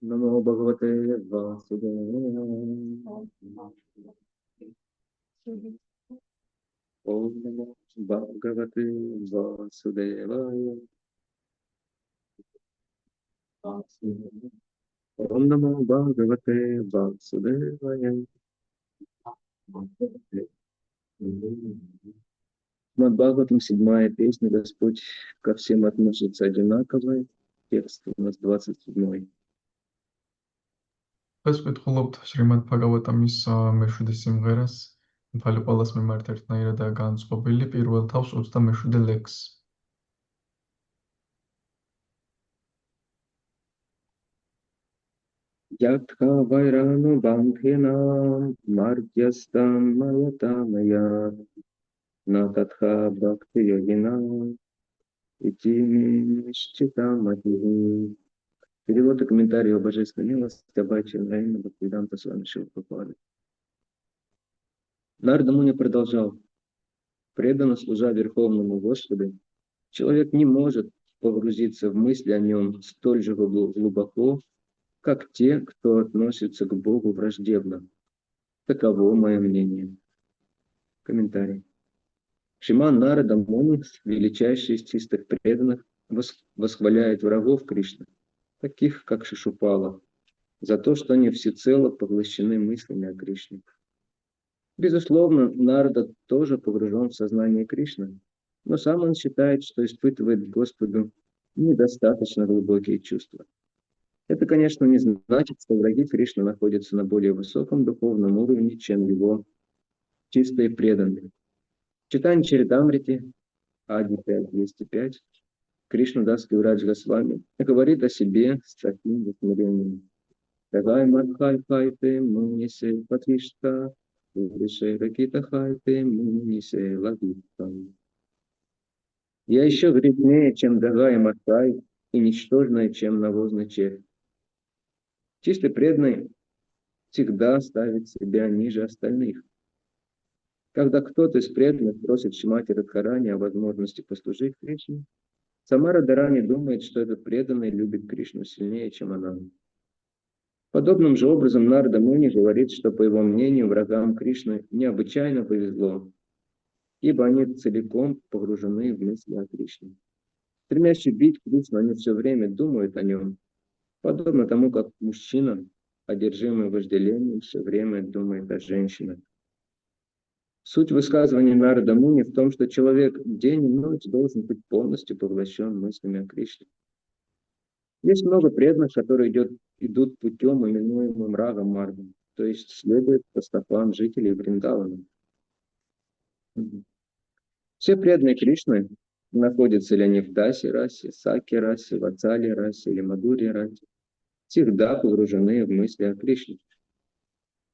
Namo Bhagavate Vasudevaya. Om Namo Bhagavate Vasudevaya. Om Namo Bhagavate Vasudevaya. Над Бхагаватом 7-я песня «Господь ко всем относится одинаково». Текст у нас 27-й. ეს ვკითხულობთ შრიმად ბჰაგავატამის მე-7 სიმღერას. მთელი ყველას მიმართ ერთნაირადაა განწყობილი. პირველ თავს 27 ლექსს. Yatha vairano bandhena margyastam mayatamaya na tatha bhakti yogina ити нишчитамати. Перевод и комментарий о божественной милости Абхачи Наина Бхактивиданта Свами Шрила Прабхупады. Нарада Муни продолжал. Преданно служа Верховному Господу, человек не может погрузиться в мысли о нем столь же глубоко, как те, кто относится к Богу враждебно. Таково мое мнение. Комментарий. Шриман Нарада Муни, величайший из чистых преданных, восхваляет врагов Кришны, таких как Шишупала, за то, что они всецело поглощены мыслями о Кришне. Безусловно, Нарада тоже погружен в сознание Кришны, но сам он считает, что испытывает к Господу недостаточно глубокие чувства. Это, конечно, не значит, что враги Кришны находятся на более высоком духовном уровне, чем его чистые преданные. В Чайтанья Чаритамрите, Ади 5.205, Кришнадас Кавирадж Госвами говорит о себе с таким усмирением. Давай мадхай-хайте мунисе патишта, вишей ракита-хайте мунисе лагита. Я еще вреднее, чем Дагай Мадхай, и ничтожная, чем навозный червь. Чистый преданный всегда ставит себя ниже остальных. Когда кто-то из преданных просит Шримати Радхарани о возможности послужить Кришне, сама Радарани думает, что этот преданный любит Кришну сильнее, чем она. Подобным же образом Нарада Муни говорит, что, по его мнению, врагам Кришны необычайно повезло, ибо они целиком погружены в мысли о Кришне. Стремясь убить Кришну, они все время думают о нем, подобно тому, как мужчина, одержимый вожделением, все время думает о женщинах. Суть высказывания Нарада Муни в том, что человек день и ночь должен быть полностью поглощен мыслями о Кришне. Есть много преданных, которые идут путем, именуемым Рага Маргом, то есть следуют по стопам жителей Вриндавана. Все преданные Кришны, находятся ли они в Дасе расе, Саке расе, Вацали расе или Мадуре расе, всегда погружены в мысли о Кришне.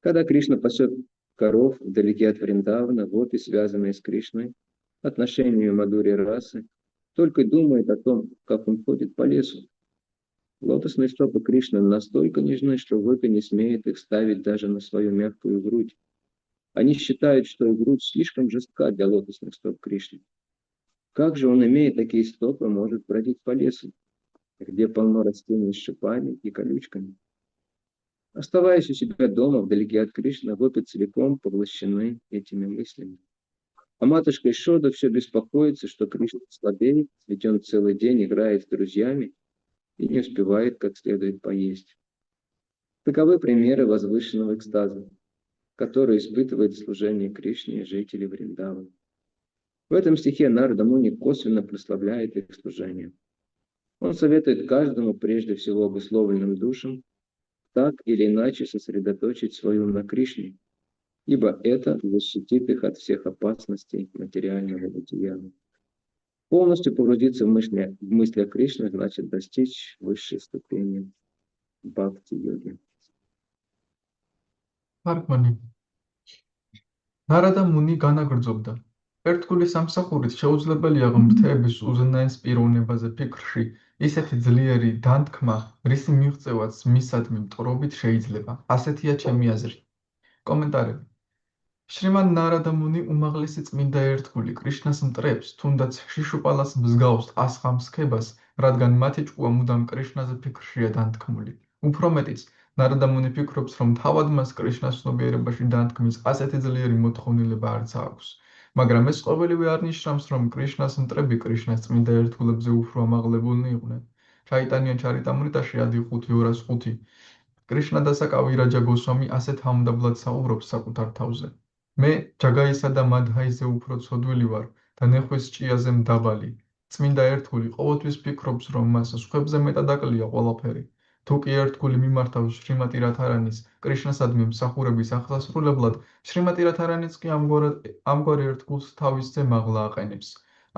Когда Кришна пасет коров вдалеке от Вриндавана, гопи, связанные с Кришной, отношениями Мадури расы, только думает о том, как он ходит по лесу. Лотосные стопы Кришны настолько нежны, что гопи не смеет их ставить даже на свою мягкую грудь. Они считают, что их грудь слишком жестка для лотосных стоп Кришны. Как же он, имея такие стопы, может бродить по лесу, где полно растений с шипами и колючками? Оставаясь у себя дома, вдалеке от Кришны, гопи целиком поглощены этими мыслями. А матушка Ишода все беспокоится, что Кришна слабеет, ведь он целый день играет с друзьями и не успевает как следует поесть. Таковы примеры возвышенного экстаза, который испытывает служение Кришне жители Вриндавана. В этом стихе Нарада Муни косвенно прославляет их служение. Он советует каждому, прежде всего обусловленным душам, так или иначе сосредоточить свой ум на Кришне, ибо это защитит их от всех опасностей материального бытия. Полностью погрузиться в мысли о Кришне значит достичь высшей ступени бхакти-йоги. Паркмани. Нарада Муни განაგრძობდა. ერთგული სამსახურით შეუძლებელია ღმრთების უზენაეს პიროვნებაზე ფიქრში ისეთი ძლიერი დანთქმა, რისი მიღწევაც მისადმი მტრობით შეიძლება. ასეთია ჩემი აზრი. კომენტარები. შრიმან ნარადა მუნი უმაღლესი წმინდა ერთგული კრიშნას მტრებს, თუნდაც შიშუპალას მსგავს ასხამსქებას, რადგან მათი ჭკუა მუდამ კრიშნაზე ფიქრშია დანთქმული. უფრო მეტიც, ნარადა მუნი ფიქრობს, რომ თავად მას კრიშნას ცნობიერებაში დანთქმის ასეთი ძლიერი მოთხოვნილება არც აქვს. მაგრამ ეს ყოველივე არ ნიშნავს, რომ კრიშნას მტრები კრიშნას წმინდა ერთგულებზე უფრო ამაღლებულნი იყვნენ. ჩაიტანია ჩარიტამრიტაში 1.5:205 კრიშნა დასაკავი რაჯა გოსვამი ასეთ ამდაბლად საუბრობს საკუთარ თავზე. მე ჯაგაისა და მადჰაიზე უფრო ცოდვილი ვარ და ნეხვის ჭიაზე მდაბალი. წმინდა ერთგული ყოველთვის ფიქრობს, რომ მას სხვებზე მეტად აკლია ყველაფერი. თუ კი ერთგული მიმართავს შრიმატი რათარანის კრიშნასადმი მსახურების ახსასრულებლად, შრიმატი რათარანიც კი ამგვარ ერთგულს თავისზე მაღლა აყენებს.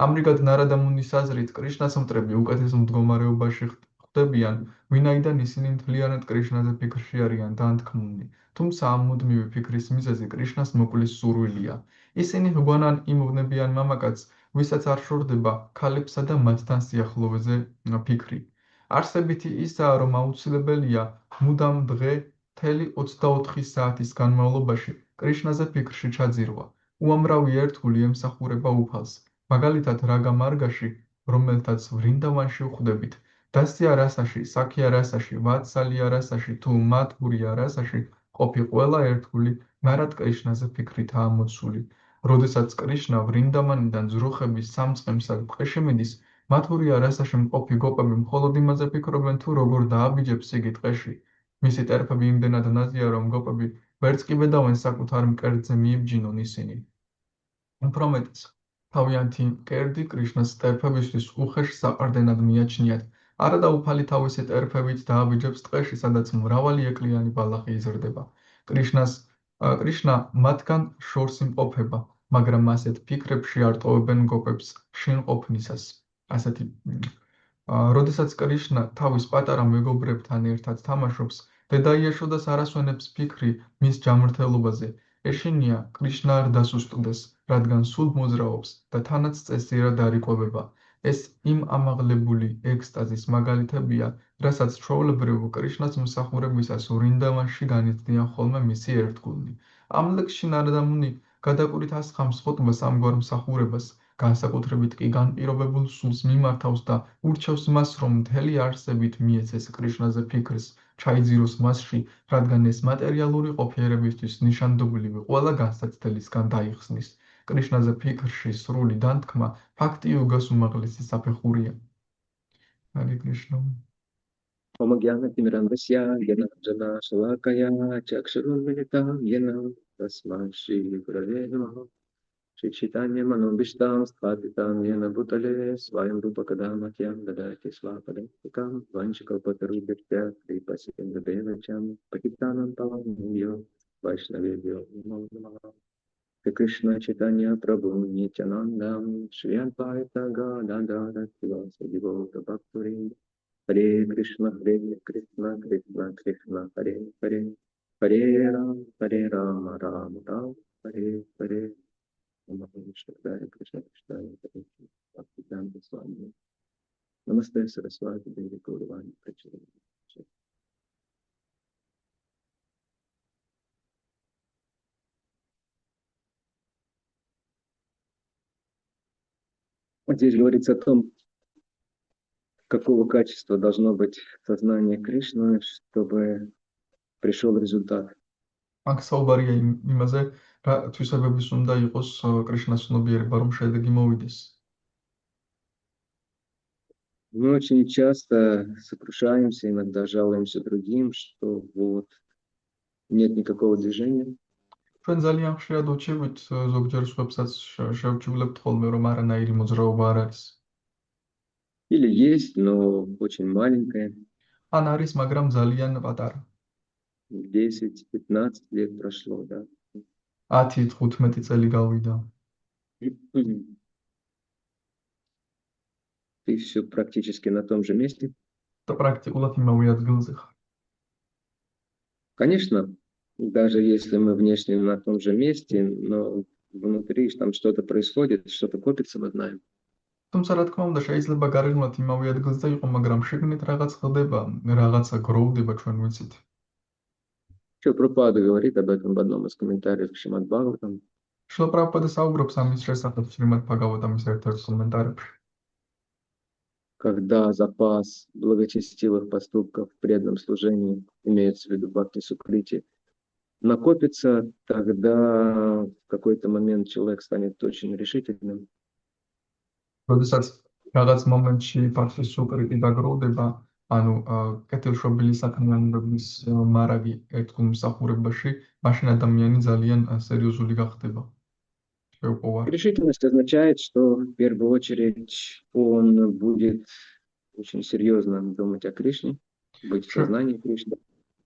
ამრიგად ნარადა მუნის აზრით კრიშნას მტრები უკეთეს მდგომარეობაში ხვდებიან, ვინაიდან ისინი მთლიანად კრიშნაზე ფიქრში არიან დანთქმულნი, თუმცა ამ მუდმივი ფიქრის მიზეზი კრიშნას მოკვლის სურვილია. ისინი ჰგვანან იმ ვნებიან მამაკაცს, ვისაც არ შორდება ქალებსა და მათთან სიახლოვეზე ფიქრი. არსებითი ისაა, რომ აუცილებელია მუდამ დღე მთელი 24 საათის განმავლობაში კრიშნაზე ფიქრში ჩაძირვა. უამრავი ერთგული ემსახურება უფალს, მაგალითად რაგა მარგაში, რომელთაც ვრინდავანში ვხვდებით, დასია რასაში, საქია რასაში, ვატსალია რასაში თუ მადჰურია რასაში ყოფი ყველა ერთგული ნარად კრიშნაზე ფიქრითაა მოცული. როდესაც კრიშნა ვრინდავანიდან ძროხების სამწყემსად ტყეში მიდის, მადჰურია რასაში მყოფი გოპები მხოლოდ იმაზე ფიქრობენ, თუ როგორ დააბიჯებს იგი ტყეში. მისი ტერფები იმდენად ნაზია, რომ გოპები ვერც კი ვედავენ საკუთარ მკერდზე მიიბჯინონ ისინი. უფრო მეტიც, თავიანთი მკერდი კრიშნას ტერფებისთვის უხეშ საყრდენად მიაჩნიათ. არადა უფალი თავისი ტერფებით დააბიჯებს ტყეში, სადაც მრავალი ეკლიანი ბალახი იზრდება. კრიშნა მათგან შორს იმყოფება, მაგრამ ასეთ ფიქრებში არ ტოვებენ გოპებს შინყოფნისას. როდესაც კრიშნა თავის პატარა მეგობრებთან ერთად თამაშობს, დედა იაშოდას არ ასვენებს ფიქრი მის ჯამრთელობაზე. ეშინია კრიშნა არ დასუსტდეს, რადგან სულ მოძრაობს და თანაც წესიერად არ იკვებება. ეს იმ ამაღლებული ექსტაზის მაგალითებია, რასაც ჩვეულებრივ კრიშნას მსახურებისას ვრინდავანში განიცდიან ხოლმე მისი ერთგულნი. ამ ლექსში ნარადა მუნი გადაკვირით ასხამს ხოტბას ამგვარ მსახურებას, განსაკუთრებით კი განპირობებულ სულს მიმართავს და ურჩევს მას, რომ მთელი არსებით მიეცეს კრიშნაზე ფიქრს, ჩაიძიროს მასში, რადგან ეს მატერიალური ყოფიერებისთვის ნიშანდობლივი ყველა განსაცდელისგან დაიხსნის. კრიშნაზე ფიქრში სრული დანთქმა ფაქტი იოგას უმაღლესი საფეხურია. ჰარი კრიშნა. Om Gyanatimrandasya Gyananjana Shalakaya Chakshurunmilitam Yenam Tasmai Shri Gurave Namaha Shri Chaitanya Manobishtam Sthatitam Yena Bhutale Svayam Rupakadamakyam Dadati Svapadam Vanchikapatarubhitya Kripasikendadevacham Pakitanam Pavanyo Vaishnavebhyo Namo Namaha Shri Krishna Chaitanya Prabhu Nityanandam Shri Advaita Gadadhara Sivasadi Gauta Bhakturinda Hare Krishna, Krishna Krishna, Hare Hare, Hare Rama, Rama Rama, Hare Hare. Namaste Krishna Krishna, Bhaktivedanta Swami. Namaste Saraswati Devi Gauravani Prachurani. Здесь говорится о том, какого качества должно быть сознание Кришны, чтобы пришел результат. აქ საუბარია იმაზე, რა თვისებების უნდა იყოს კრიშნას ცნობიერება, რომ შედეგი მოვიდეს. Мы очень часто сокрушаемся, иногда жалуемся другим, что вот нет никакого движения. ჩვენ ძალიან ხშირად უჩივით ზოგჯერ სხვებსაც შევჩივლებთ ხოლმე, რომ არანაირი მოძრაობა არ არის. Или есть, но очень маленькое. ან არის, მაგრამ ძალიან პატარა. 10-15 лет прошло, да. 10-15 წელი გავიდა. Ты все практически на том же месте. და პრაქტიკულად იმავე ადგილზე ხარ. Конечно, даже если мы внешне на том же месте, но внутри там что-то происходит, что-то копится, мы знаем. თუმცა რა თქმა უნდა, შეიძლება გარეგნულად იმავე ადგილზე იყო, მაგრამ შიგნით რაღაც ხდება, რაღაცა გროვდება, ჩვენ ვიცით. Что Прабхупада говорит об этом в одном из комментариев к Шримад Бхагаватам. შრილა პრაბჰუპადა საუბრობს ამის შესახებ შრიმად ბჰაგავატამის ერთ-ერთ კომენტარებში. когда запас благочестивых поступков в преданном служении, имеется в виду бхакти сукрити, накопится, тогда в какой-то момент человек станет очень решительным. როდესაც რაღაც მომენტში ფაქსის სუკრიტი დაგროვდება, ანუ კეთილშობილი საქმიანობის მარაგი ერთგულ მსახურებაში, მაშინ ადამიანი ძალიან სერიოზული გახდება. შეუპოვარ. Решительность означает, что в первую очередь он будет очень серьезно думать о Кришне, быть в сознании Кришны.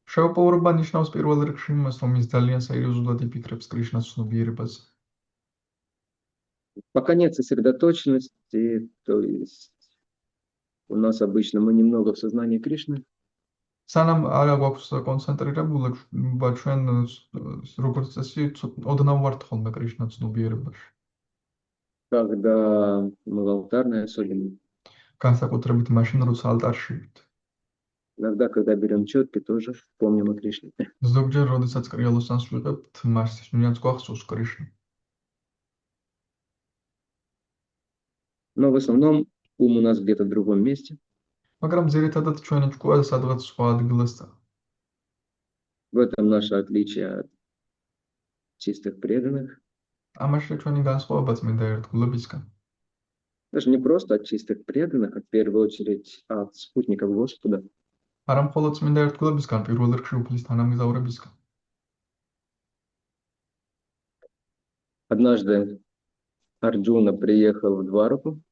შეუპოვარობა ნიშნავს პირველ რიგში იმას, რომ ის ძალიან სერიოზულად იფიქრებს კრიშნას ცნობიერებაზე. Пока нет сосредоточенности, то есть у нас обычно мы немного в сознании Кришны, სანამ არ გვაქვს კონცენტრირებულება ჩვენ როგორც წესი ოდნავ ვართ ხოლმე კრიშნას ცნობიერებაში. когда мы в алтарной особенно. განსაკუთრებით მაშინ, როცა ალტარში ვით. Иногда, когда берем четки, тоже помним о Кришне. ზოგჯერ, როდესაც კრიალოსანს ვიღებთ, მას ნույნად გვახსოვს კრიშნა. Но в основном ум у нас где-то в другом месте. მაგრამ ძირითადად ჩვენი ჭკუა სადღაც სხვა ადგილას წავა. В этом наше отличие от чистых преданных. ამაში ჩვენი განსხვავება წმინდა ერთგულებისგან. Даже не просто от чистых преданных, а в первую очередь от спутников Господа. არა მხოლოდ წმინდა ერთგულებისგან, პირველ რიგში უფლის თანამგზავრებისგან. Однажды Арджуна приехал в Двараку.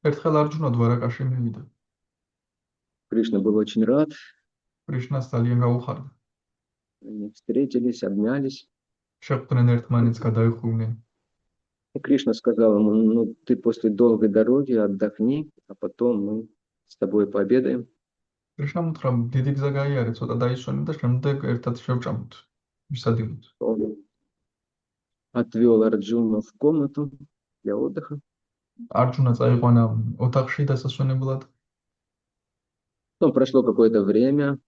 ერთხელ არჯუნა დვარაკაში მივიდა. Кришна был очень рад. კრიშნას ძალიან გაუხარდა. Они встретились, обнялись. შეხვდნენ ერთმანეთს, გადაიხუნენ. И Кришна сказал ему: ну, ты после долгой дороги отдохни, а потом мы с тобой пообедаем. კრიშნამ უთხრა, დიდი გზა გაიარე, ცოტა დაისვენე და შემდეგ ერთად შევჭამოთ. ვისადილოთ. Он отвел Арджуну в комнату для отдыха. არჯუნა წაიყვანა ოთახში დასასვენებლად. Потом прошло какое-то время,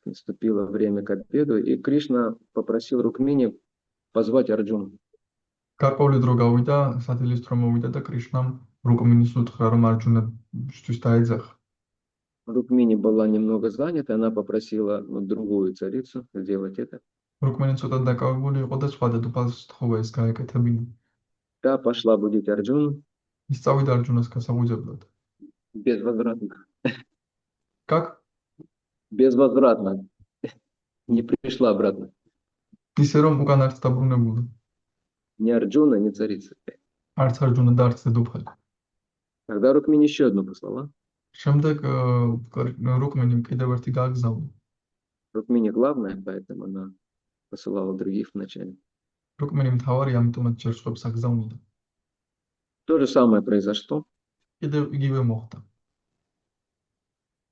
наступило время к обеду, и Кришна попросил Рукмини позвать Арджуну. გარკვეული дრო გავიდა, სადილის დრო მოვიდა და კრიშნამ რუკმინის უთხრა, რომ არჯუნისთვის დაეძახა. Рукмини была немного занята, она попросила другую царицу сделать это. რუკმინი ცოტა დაკავებული იყო და სხვა დედოფალს თხოვა ეს გაეკეთებინა. Та пошла будить Арджуну ის წავიდა არჯუნას გასაგუძებლად. безвозвратно. Как? Безвозвратно. Не пришла обратно. ისე რომ უკან არც დაბრუნებულა. Ни Арджуна, ни царица. არც არჯუნა და არც დედოფალი. Тогда Рукмини еще одну послала. შემდეგ რუკმინიმ კიდევ ერთი გააგზავნა. Рукмини главная, поэтому она посылала других вначале. რუკმინი მთავარი, ამიტომაც ჯერ სხვებს აგზავნიდა. То же самое произошло. კიდევ იგივე მოხდა.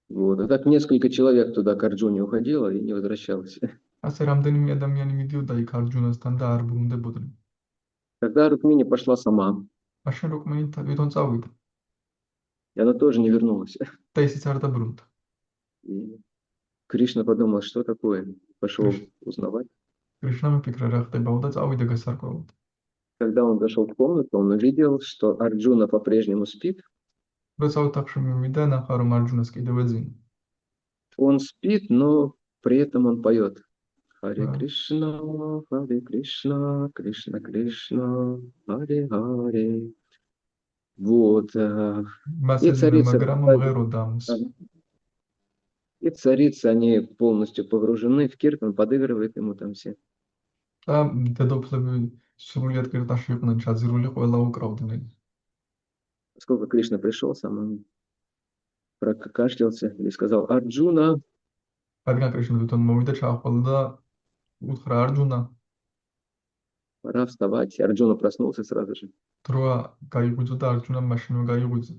Вот. А так несколько человек туда к Арджуне уходило и не возвращалось. ასე რამდენიმე ადამიანი მიდიოდა იქ არჯუნასთან და არ ბრუნდებოდნენ. Тогда Рукмини пошла сама, მაშინ რუკმინი თვითონ წავიდა и она тоже не вернулась. და ისიც არ დაბრუნდა. И Кришна подумал, что такое. Пошел узнавать. კრიშნამ მიფიქრა რა ხდებაო და წავიდა გასარკვევად. Когда он зашел в комнату, он увидел, что Арджуна по-прежнему спит. როცა ოთახში მივიდა, ნახა რომ არჯუნას კიდევ ეძინა. Он спит, но при этом он поет. Харе Да. Кришна, Кришна Кришна, Харе Харе. Вот. მას И ეძინა, царица, მაგრამ მომღეროდა ამას. и царицы, они полностью погружены в киртан, подыгрывают ему там все. და დედოფლები სრულიად კირტანში იყვნენ ჩაძირული, ყველა უკრავდნენ. Поскольку Кришна пришел сам, он прокашлялся и сказал: Арджуна, რადგან კრიშნა თვითონ მოვიდა, ჩაახვალა და უთხრა არჯუნა, пора вставать. Арджуна проснулся сразу же. დროა გაიღვიძა და არჯუნა მაშინვე გაიღვიძა.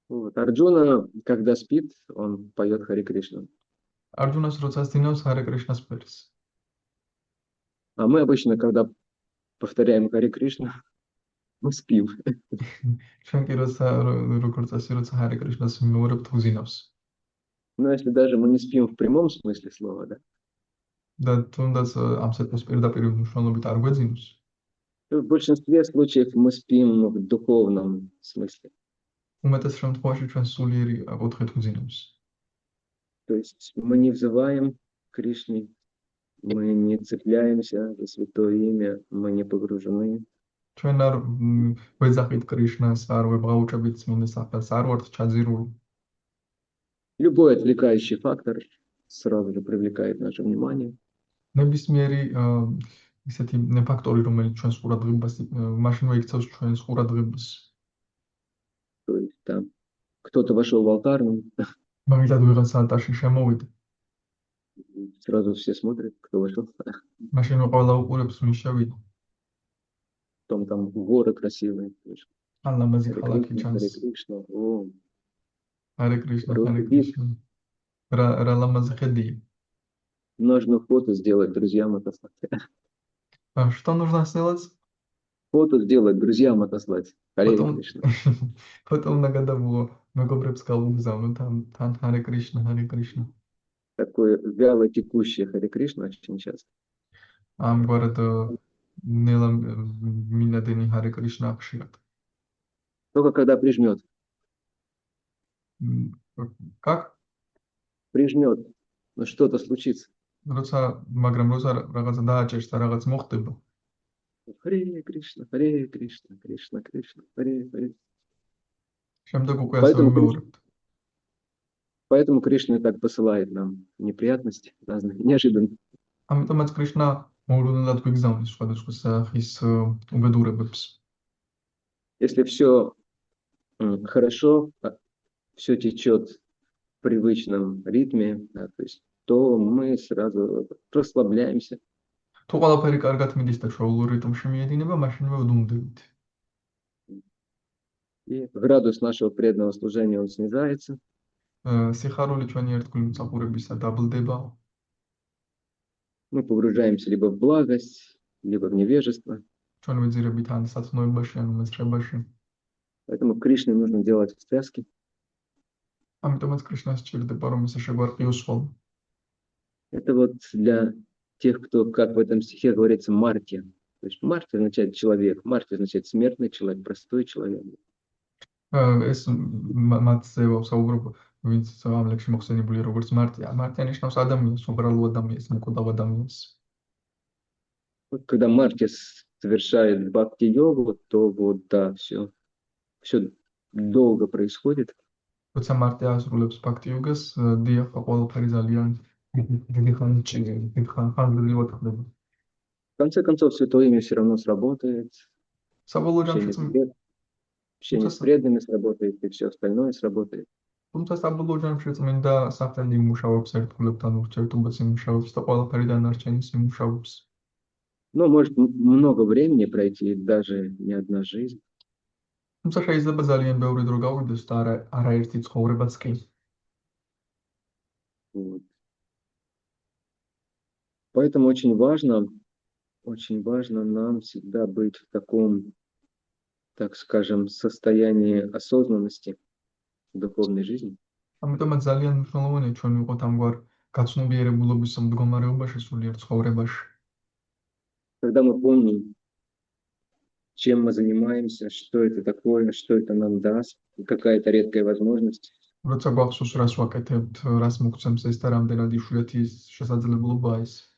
Вот. Арджуна, когда спит, он поет Харе Кришна. არჯუნას როცა სდინავს ჰარე კრიშნას ფერს. А мы обычно, когда повторяем Харе Кришна, мы спим. ჩვენ კი როგორც წესი, როცა ჰარე კრიშნას მიმოვარებთ, უზინავს. Но если даже мы не спим в прямом смысле слова, да, და თუნდაც ამ სიტყვის პირდაპირ მნიშვნელობით არ გვეძინოს. то в большинстве случаев мы спим в духовном смысле. უმეტეს შემთხვევაში ჩვენ სულიერი აკუთხით ვძინებს. То есть мы не взываем к Кришне, мы не цепляемся за святое имя, мы не погружены. ჩვენ არ ვეძახით კრიშნას, არ ვებღაუჭებით წმინდა სახელს, არ ვართ ჩაძირული. Любой отвлекающий фактор сразу же привлекает наше внимание. ნებისმიერი ისეთი ფაქტორი, რომელიც ჩვენს ყურადღებას მაშინვე იქცევს ჩვენს ყურადღებას. То есть там кто-то вошел в алтарную, მაგალითად ვიღაც ალტარში შემოვიდა, сразу все смотрят, кто вошел. მაშინვე ყველა უყურებს მის შევიდა. Потом там горы красивые. ან ლამაზი Харе ქალაქი Кришна, ჩანს. Харе Кришна. О, ჰარე კრიშნა, Просто ჰარე вид. კრიშნა. რა ლამაზი ხედია. Нужно фото сделать друзьям отослать. Что нужно сделать? Фото сделать друзьям отослать. Харе Потом Кришна. потом ნაგადავო მეგობრებს გავუგზავნო თან ჰარე კრიშნა, ჰარე კრიშნა. Такое вяло текущее Харе Кришна очень часто. ამგვარად ნელა მინადენი ჰარე კრიშნა ხშირად. Только когда прижмет. Как? Прижмет. Ну что-то случится. მაგრამ როცა რაღაცა დააჭერს და რაღაც მოხდება, Харе Кришна, Харе Кришна, Кришна, Кришна, Харе, Харе. შემდეგ უკვე ასე ვიმეორებთ. Поэтому Кришна и так посылает нам неприятности разные, неожиданно. ამიტომაც კრიშნა მოულოდნელად გვიგზავნის სხვადასხვა სახის უბედურებებს. Если все хорошо, все течет в привычном ритме, да, то мы сразу расслабляемся. თუ ყველაფერი კარგად მიდის და ჩვეულებრივ რიტმში მიედინება, მაშინვე ვდუმდებით. И градус нашего преданного служения он снижается. სიხარული ჩვენი ერთგული მსახურებისა დაბლდება. Мы погружаемся либо в благость, либо в невежество. ჩვენ ვეძირებით ან სათნოებაში, ან უმესრებაში. Поэтому Кришне нужно делать встряски. ამიტომაც კრიშნას სჭირდება, რომ ისე შეგვარყიოსხვალ. Это вот для тех, кто, как в этом стихе говорится, мартир. То есть мартир означает человек, мартир означает смертный человек, простой человек. ეს მათზე ვსაუბრობ, ვინც ამ ლექსში მოხსენებულია როგორც მარტია. მარტია ნიშნავს ადამიანს, უბრალო ადამიანს, მკვდავ ადამიანს. Вот когда мартир совершает бхакти-йогу, то вот да, все долго происходит. როცა მარტია ასრულებს ბхакти-йогას, დიახ, ყველაფერი ძალიან დიდი ხანმძლივად ხდება. В конце концов, святое имя все равно сработает. საბოლოო Общение с преданными сработает, и все остальное сработает. თუმცა საბოლოო ჯამში წმინდა სახელი იმუშავებს ერთგულებთან ურთიერთობას იმუშავებს და ყველაფერი დანარჩენის იმუშავებს. Но может много времени пройти, даже не одна жизнь. თუმცა შეიძლება ძალიან ბევრი დრო გავიდეს და არაერთი ცხოვრებაც კი. Вот. Поэтому очень важно нам всегда быть в таком, так скажем, состоянии осознанности в духовной жизни. ამიტომაც ძალიან მნიშვნელოვანია ჩვენ ვიყოთ ამგვარ გაცნობიერებულობის მდგომარეობაში სულიერ ცხოვრებაში. Когда мы помним, чем мы занимаемся, что это такое, что это нам даст, какая-то редкая возможность. როცა გვახსოვს რას ვაკეთებთ, რას მოგცემს ეს და რამდენად იშვიათი შესაძლებლობაა ეს.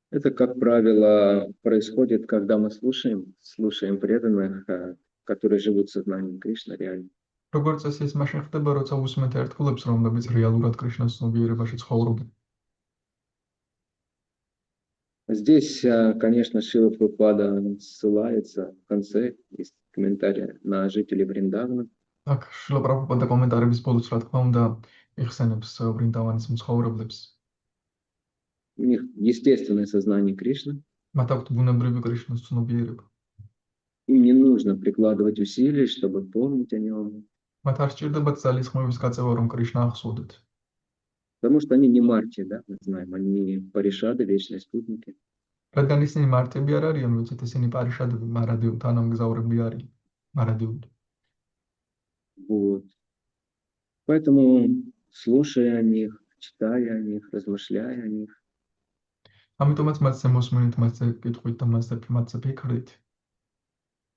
Это, как правило, происходит, когда мы слушаем преданных, которые живут сознанием Кришны реально. როგორც წესი ეს მაშინ ხდება, როცა უსმენთ ერთგულებს, რომლებიც რეალურად კრიშნას ცნობიერებაში ცხოვრობენ. Здесь, конечно, Шрила Прабхупада ссылается в конце, есть комментарий на жителей Вриндавана. აქ შრილა პრაბჰუპადა კომენტარების ბოლოს, რა თქმა უნდა, იხსენებს ვრინდავანის მცხოვრებლებს. У них естественное сознание Кришны. მათ აქვთ ბუნებრივი კრიშნას ცნობიერება. Им не нужно прикладывать усилий, чтобы помнить о нем. მათ არ სჭირდებათ ძალის ხმების გაწევა, რომ კრიშნა ახსოვდეთ. Потому что они не марти, да, мы знаем, они паришады, вечные спутники. რადგან ისინი მარტები არ არიან, ვიცით, ისინი პარიშადები, მარადიული თანამგზავრები არიან, მარადიული. Вот. Поэтому, слушая о них, читая о них, размышляя о них, ამიტომაც მათზე მოსმენით, მათზე კითხვით და მათზე ფიქრით,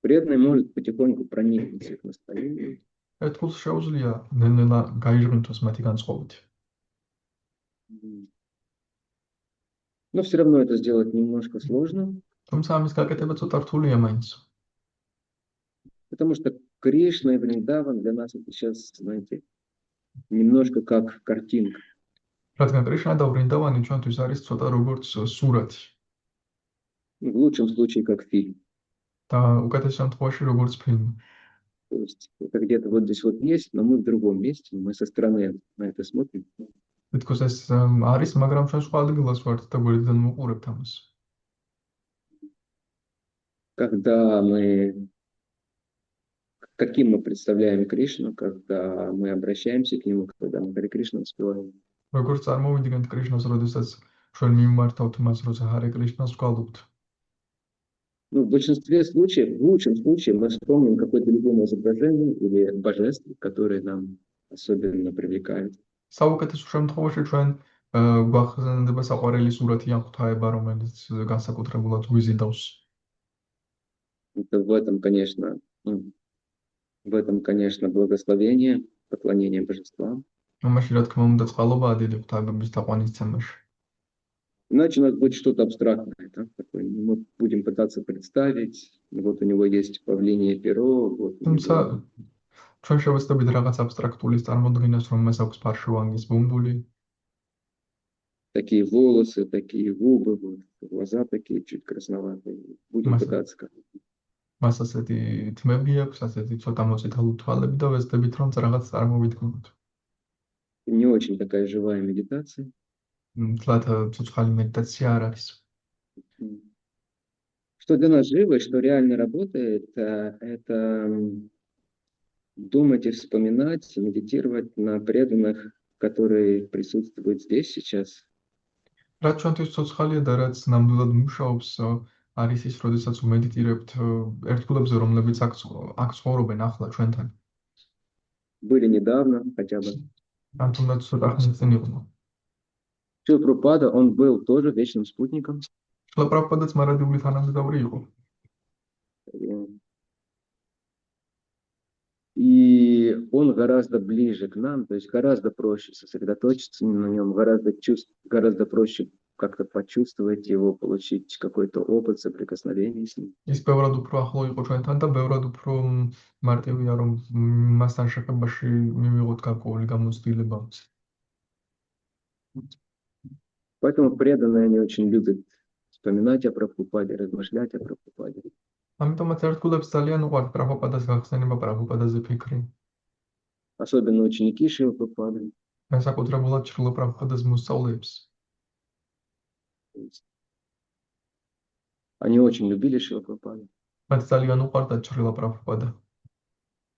Преданный может потихоньку проникнуть в их настроение, ერთგულს შეუძლია ნელ-ნელა გაიჟღინთოს მათი განწყობით. но все равно это сделать немножко сложно, თუმცა ამის გაკეთება ცოტა რთულია მაინც. потому что Кришна и Вриндаван для нас это сейчас, знаете, немножко как картинка. რადგან კრიშნა და ვრინდავანი ჩვენთვის არის ცოტა როგორც სურათი В лучшем случае как фильм. და უკეთეს შემთხვევაში როგორც ფილმი. То есть это где-то вот здесь вот есть, но мы в другом месте, мы со стороны на это смотрим. თითქოს ეს არის, მაგრამ ჩვენ სხვა ადგილას ვართ და გვერდიდან ვუყურებთ ამას. Когда мы, каким мы представляем Кришну, когда мы обращаемся к нему, когда мы Харе Кришна воспеваем. როგორც წარმოვიდგენთ კრიშნას, როდესაც ჩვენ მიმართავთ მას, როცა ჰარე კრიშნას ვკალობთ. Ну, в большинстве случаев, в лучшем случае, мы вспомним какое-то любимое изображение или божество, которое нам особенно привлекает. საუკეთესო შემთხვევაში ჩვენ გვახსენდება საყვარელი სურათი ან ღვთაება, რომელიც განსაკუთრებულად გვიზიდავს. Это в этом, конечно, благословение, поклонение божествам. ამაში რა თქმა უნდა წყალობაა დიდი ღვთაებების თაყვანისცემაში. Иначе у нас будет что-то абстрактное, да, такое. Мы будем пытаться представить, вот у него есть павлинье перо, вот у თუმცა него ჩვენ შევეცდებით რაღაც აბსტრაქტულის წარმოდგენას, რომ მას აქვს ფარშოვანგის ბუმბული, такие волосы, такие губы, вот, глаза такие чуть красноватые. Будем Масса. пытаться как-то. მას ასეთი თმები აქვს, ასეთი ცოტა მოწითალო თვალები და ვეცდებით რომ რაღაც წარმოვიდგინოთ. Не очень такая живая медитация. თლათ ცოცხალი медитация არ არის. Что для нас живо и что реально работает, это думать и вспоминать, медитировать на преданных, которые присутствуют здесь сейчас. რაც ჩვენთვის ცოცხალია და რაც ნამდვილად მუშაობს, არის ის, როდესაც ვმედიტირებთ ერთგულებზე, რომლებიც აქ ცხოვრობენ ახლა ჩვენთან. Были недавно хотя бы. ან თუნდაც ცოტა ხნის წინ იყო. Шрила Прабхупада, он был тоже вечным спутником. შილა პრაბჰუპადაც მარადიული თანამედროვე იყო. И он гораздо ближе к нам, то есть гораздо проще сосредоточиться на нем, гораздо проще как-то почувствовать его, получить какой-то опыт соприкосновения с ним. ის ბევრად უფრო ახლო იყო ჩვენთან და ბევრად უფრო მარტივია რომ მასთან შეხებაში მივიღოთ გარკვეული გამოცდილება. Поэтому преданные, они очень любят вспоминать о Прабхупаде, размышлять о Прабхупаде. ამიტომაც ერთგულებს ძალიან უყვართ პრაბჰუპადას გახსენება, პრაბჰუპადაზე фикრი. Особенно ученики Шрилы Прабхупады. განსაკუთრებულად შრილა პრაბჰუპადას მოსწავლეებს. Они очень любили Шрилу Прабхупаду. მათ ძალიან უყვარდათ შრილა პრაბჰუპადა.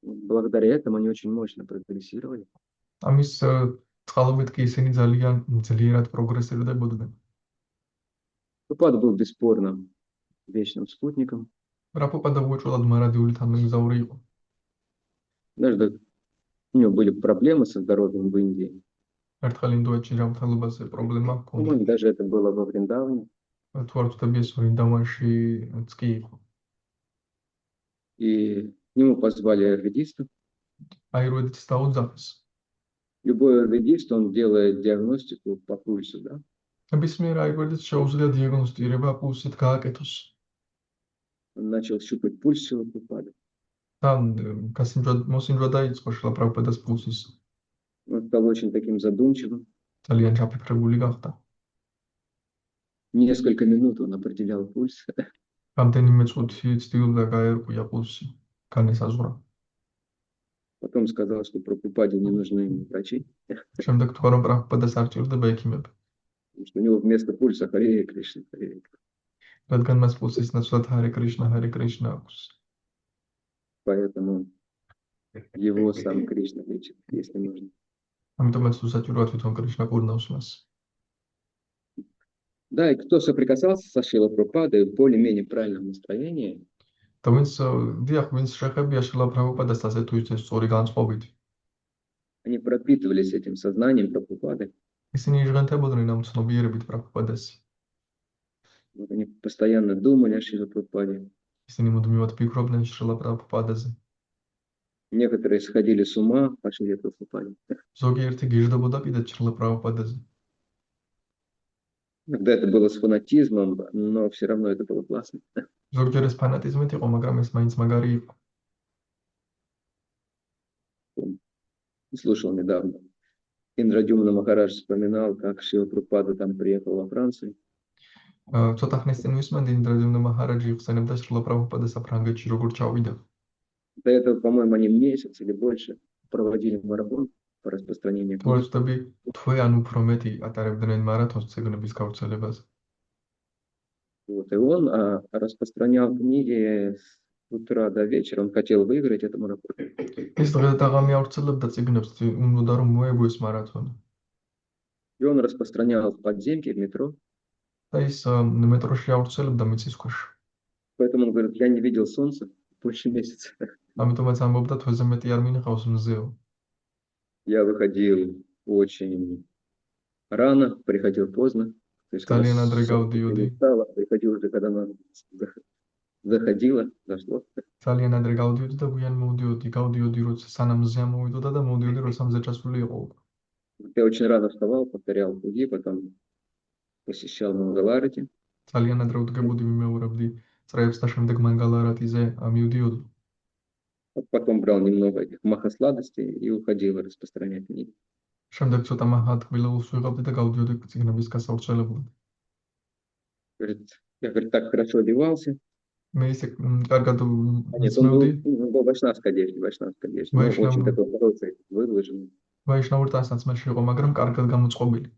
Благодаря этому они очень мощно прогрессировали. ამის წყალობით კი ისინი ძალიან ძლიერად პროგრესირდებოდნენ. Прабхупада был бесспорно вечным спутником. პრაბჰუპადა უეჭველად მარადიული თანამგზავრი იყო. Даже у него были проблемы со здоровьем в Индии. ერთხელ ინდოეთში ჯანმრთელობაზე პრობლემა ჰქონდა. По-моему, даже это было во Вриндаване. თუ არ ვთქვი, ეს ვრინდავანშიც კი იყო. И к нему позвали аюрведиста. აირვედიც დაუძახეს. Любой аюрведист, он делает диагностику по пульсу, да? ნებისმიერ აირვედიც შეუძლია დიაგნოსტირება პულსით გააკეთოს. Он начал щупать пульс Шрилы Прабхупады. და მოსინჯვა დაიწყო შილა პრაბჰუპადას პულსის. Он стал очень таким задумчивым. ძალიან ჩაფიქრებული გახდა. Несколько минут он определял пульс. რამდენიმე წუთი ცდილობდა გაერკვია პულსი, განესაზღვრა. Потом сказал, что Прабхупаде не нужны врачи, შემდეგ თქვა რომ პრაბჰუპადას არ ჭირდება ექიმები, потому что у него вместо пульса Харе Кришна, Харе Кришна. რადგან მას პულსის ნაცვლად ჰარე კრიშნა აქვს. Поэтому его сам Кришна лечит, если нужно. ამიტომაც თუ საჭიროა თვითონ კრიშნა კურნავს მას. Да, и кто соприкасался со Шрилой Прабхупадой в более-менее правильном настроении, და ვინც შეხებია შილა პრაბჰუპადას ასე თუ ისე სწორი განწყობით, они пропитывались этим сознанием Прабхупады. ისინი იჟღენთებოდნენ ამ ცნობიერებით პრაბჰუპადას. Вот они постоянно думали о Шриле Прабхупаде. ისინი მუდმივად ფიქრობდნენ შრილა პრაბჰუპადაზე. Некоторые сходили с ума по Шриле Прабхупаде. ზოგიერთი გიждდებოდა კიდეც შრილა პრაბჰუპადაზე. Иногда это было с фанатизмом, но все равно это было классно. ზოგჯერ ეს ფანატიზმით იყო, მაგრამ ეს მაინც მაგარი იყო. Слушал недавно. Индрадюмна Махарадж вспоминал, как Шрила Прабхупада там приехал во Францию. ცოტა ხნის წინ ვისმენდი ინდრადიუმნა მაჰარაჯი იხსენებდა შრილა პრაბჰუპადა საფრანგეთში როგორ ჩავიდა. До этого, по-моему, они месяц или больше проводили марафон по распространению თუ არ книг. ვცდები, თვე ან უფრო მეტი ატარებდნენ მარათონს ციგნების გავრცელებაზე. Вот, и он распространял книги с утра до вечера. Он хотел выиграть этот марафон. ის დღე და ღამე ავრცელებდა წიგნებს, უნდა რომ მოეგვეს მარათონი. И он распространял в подземке, в метро. და ის მეტროში ავრცელებდა მიწის ქვეშ. Поэтому он говорит, я не видел солнца больше месяца. ამიტომაც ამბობდა თვეზე მეტი არ მინახავს მზეო. Я выходил очень рано, приходил поздно. То есть, когда ძალიან ადრე солнце გავდიოდი, встало, приходил уже, когда оно заходило, зашло. ძალიან ადრე გავდიოდი და გვიან მოვდიოდი, გავდიოდი როცა სანამ მზე ამოვიდოდა და მოვდიოდი როცა მზე ჩასული იყო. Я очень рано вставал, повторял круги, потом посещал Мангаларати. ძალიან ადრე უდგებოდი, მიმეორებდი წრეებს და შემდეგ მანგალარატიზე მივდიოდი. Потом брал немного этих махасладостей и уходил распространять книги. შემდეგ ცოტა მაჰათბილეულს ვიღებდი და გავდიოდი წიგნების გასავრცელებლად. Говорит, я, говорит, так хорошо одевался. მე ისე კარგად Нет, он был в вайшнавской одежде, но Вайшнав. очень такой хороший, выглаженный. ვაიშნაურ ტანსაცმელში იყო, მაგრამ კარგად გამოწყობილი.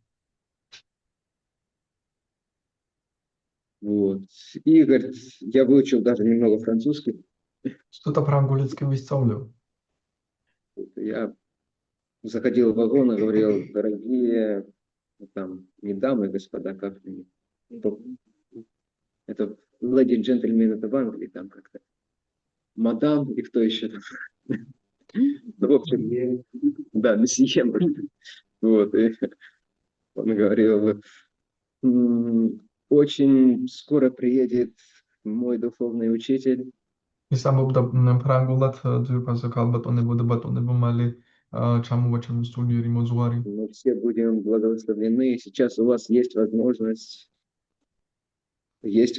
Вот. И, говорит, я выучил даже немного французский. ცოტა ფრანგულიც კი ვისწავლეო. Вот, я заходил в вагон и говорил, дорогие, там, не дамы, господа, как они, это леди джентльмен, это в Англии, там как-то, мадам и кто еще там. Ну, в общем, да, месье. Вот, и он говорил, очень скоро приедет мой духовный учитель. ის ამბობდა ფრანგულად ძირფასო ქალბატონებო და ბატონებო მალე ჩამოვა ჩემი სტუდიერი მოძღვარი. Мы все будем благословлены. И сейчас у вас есть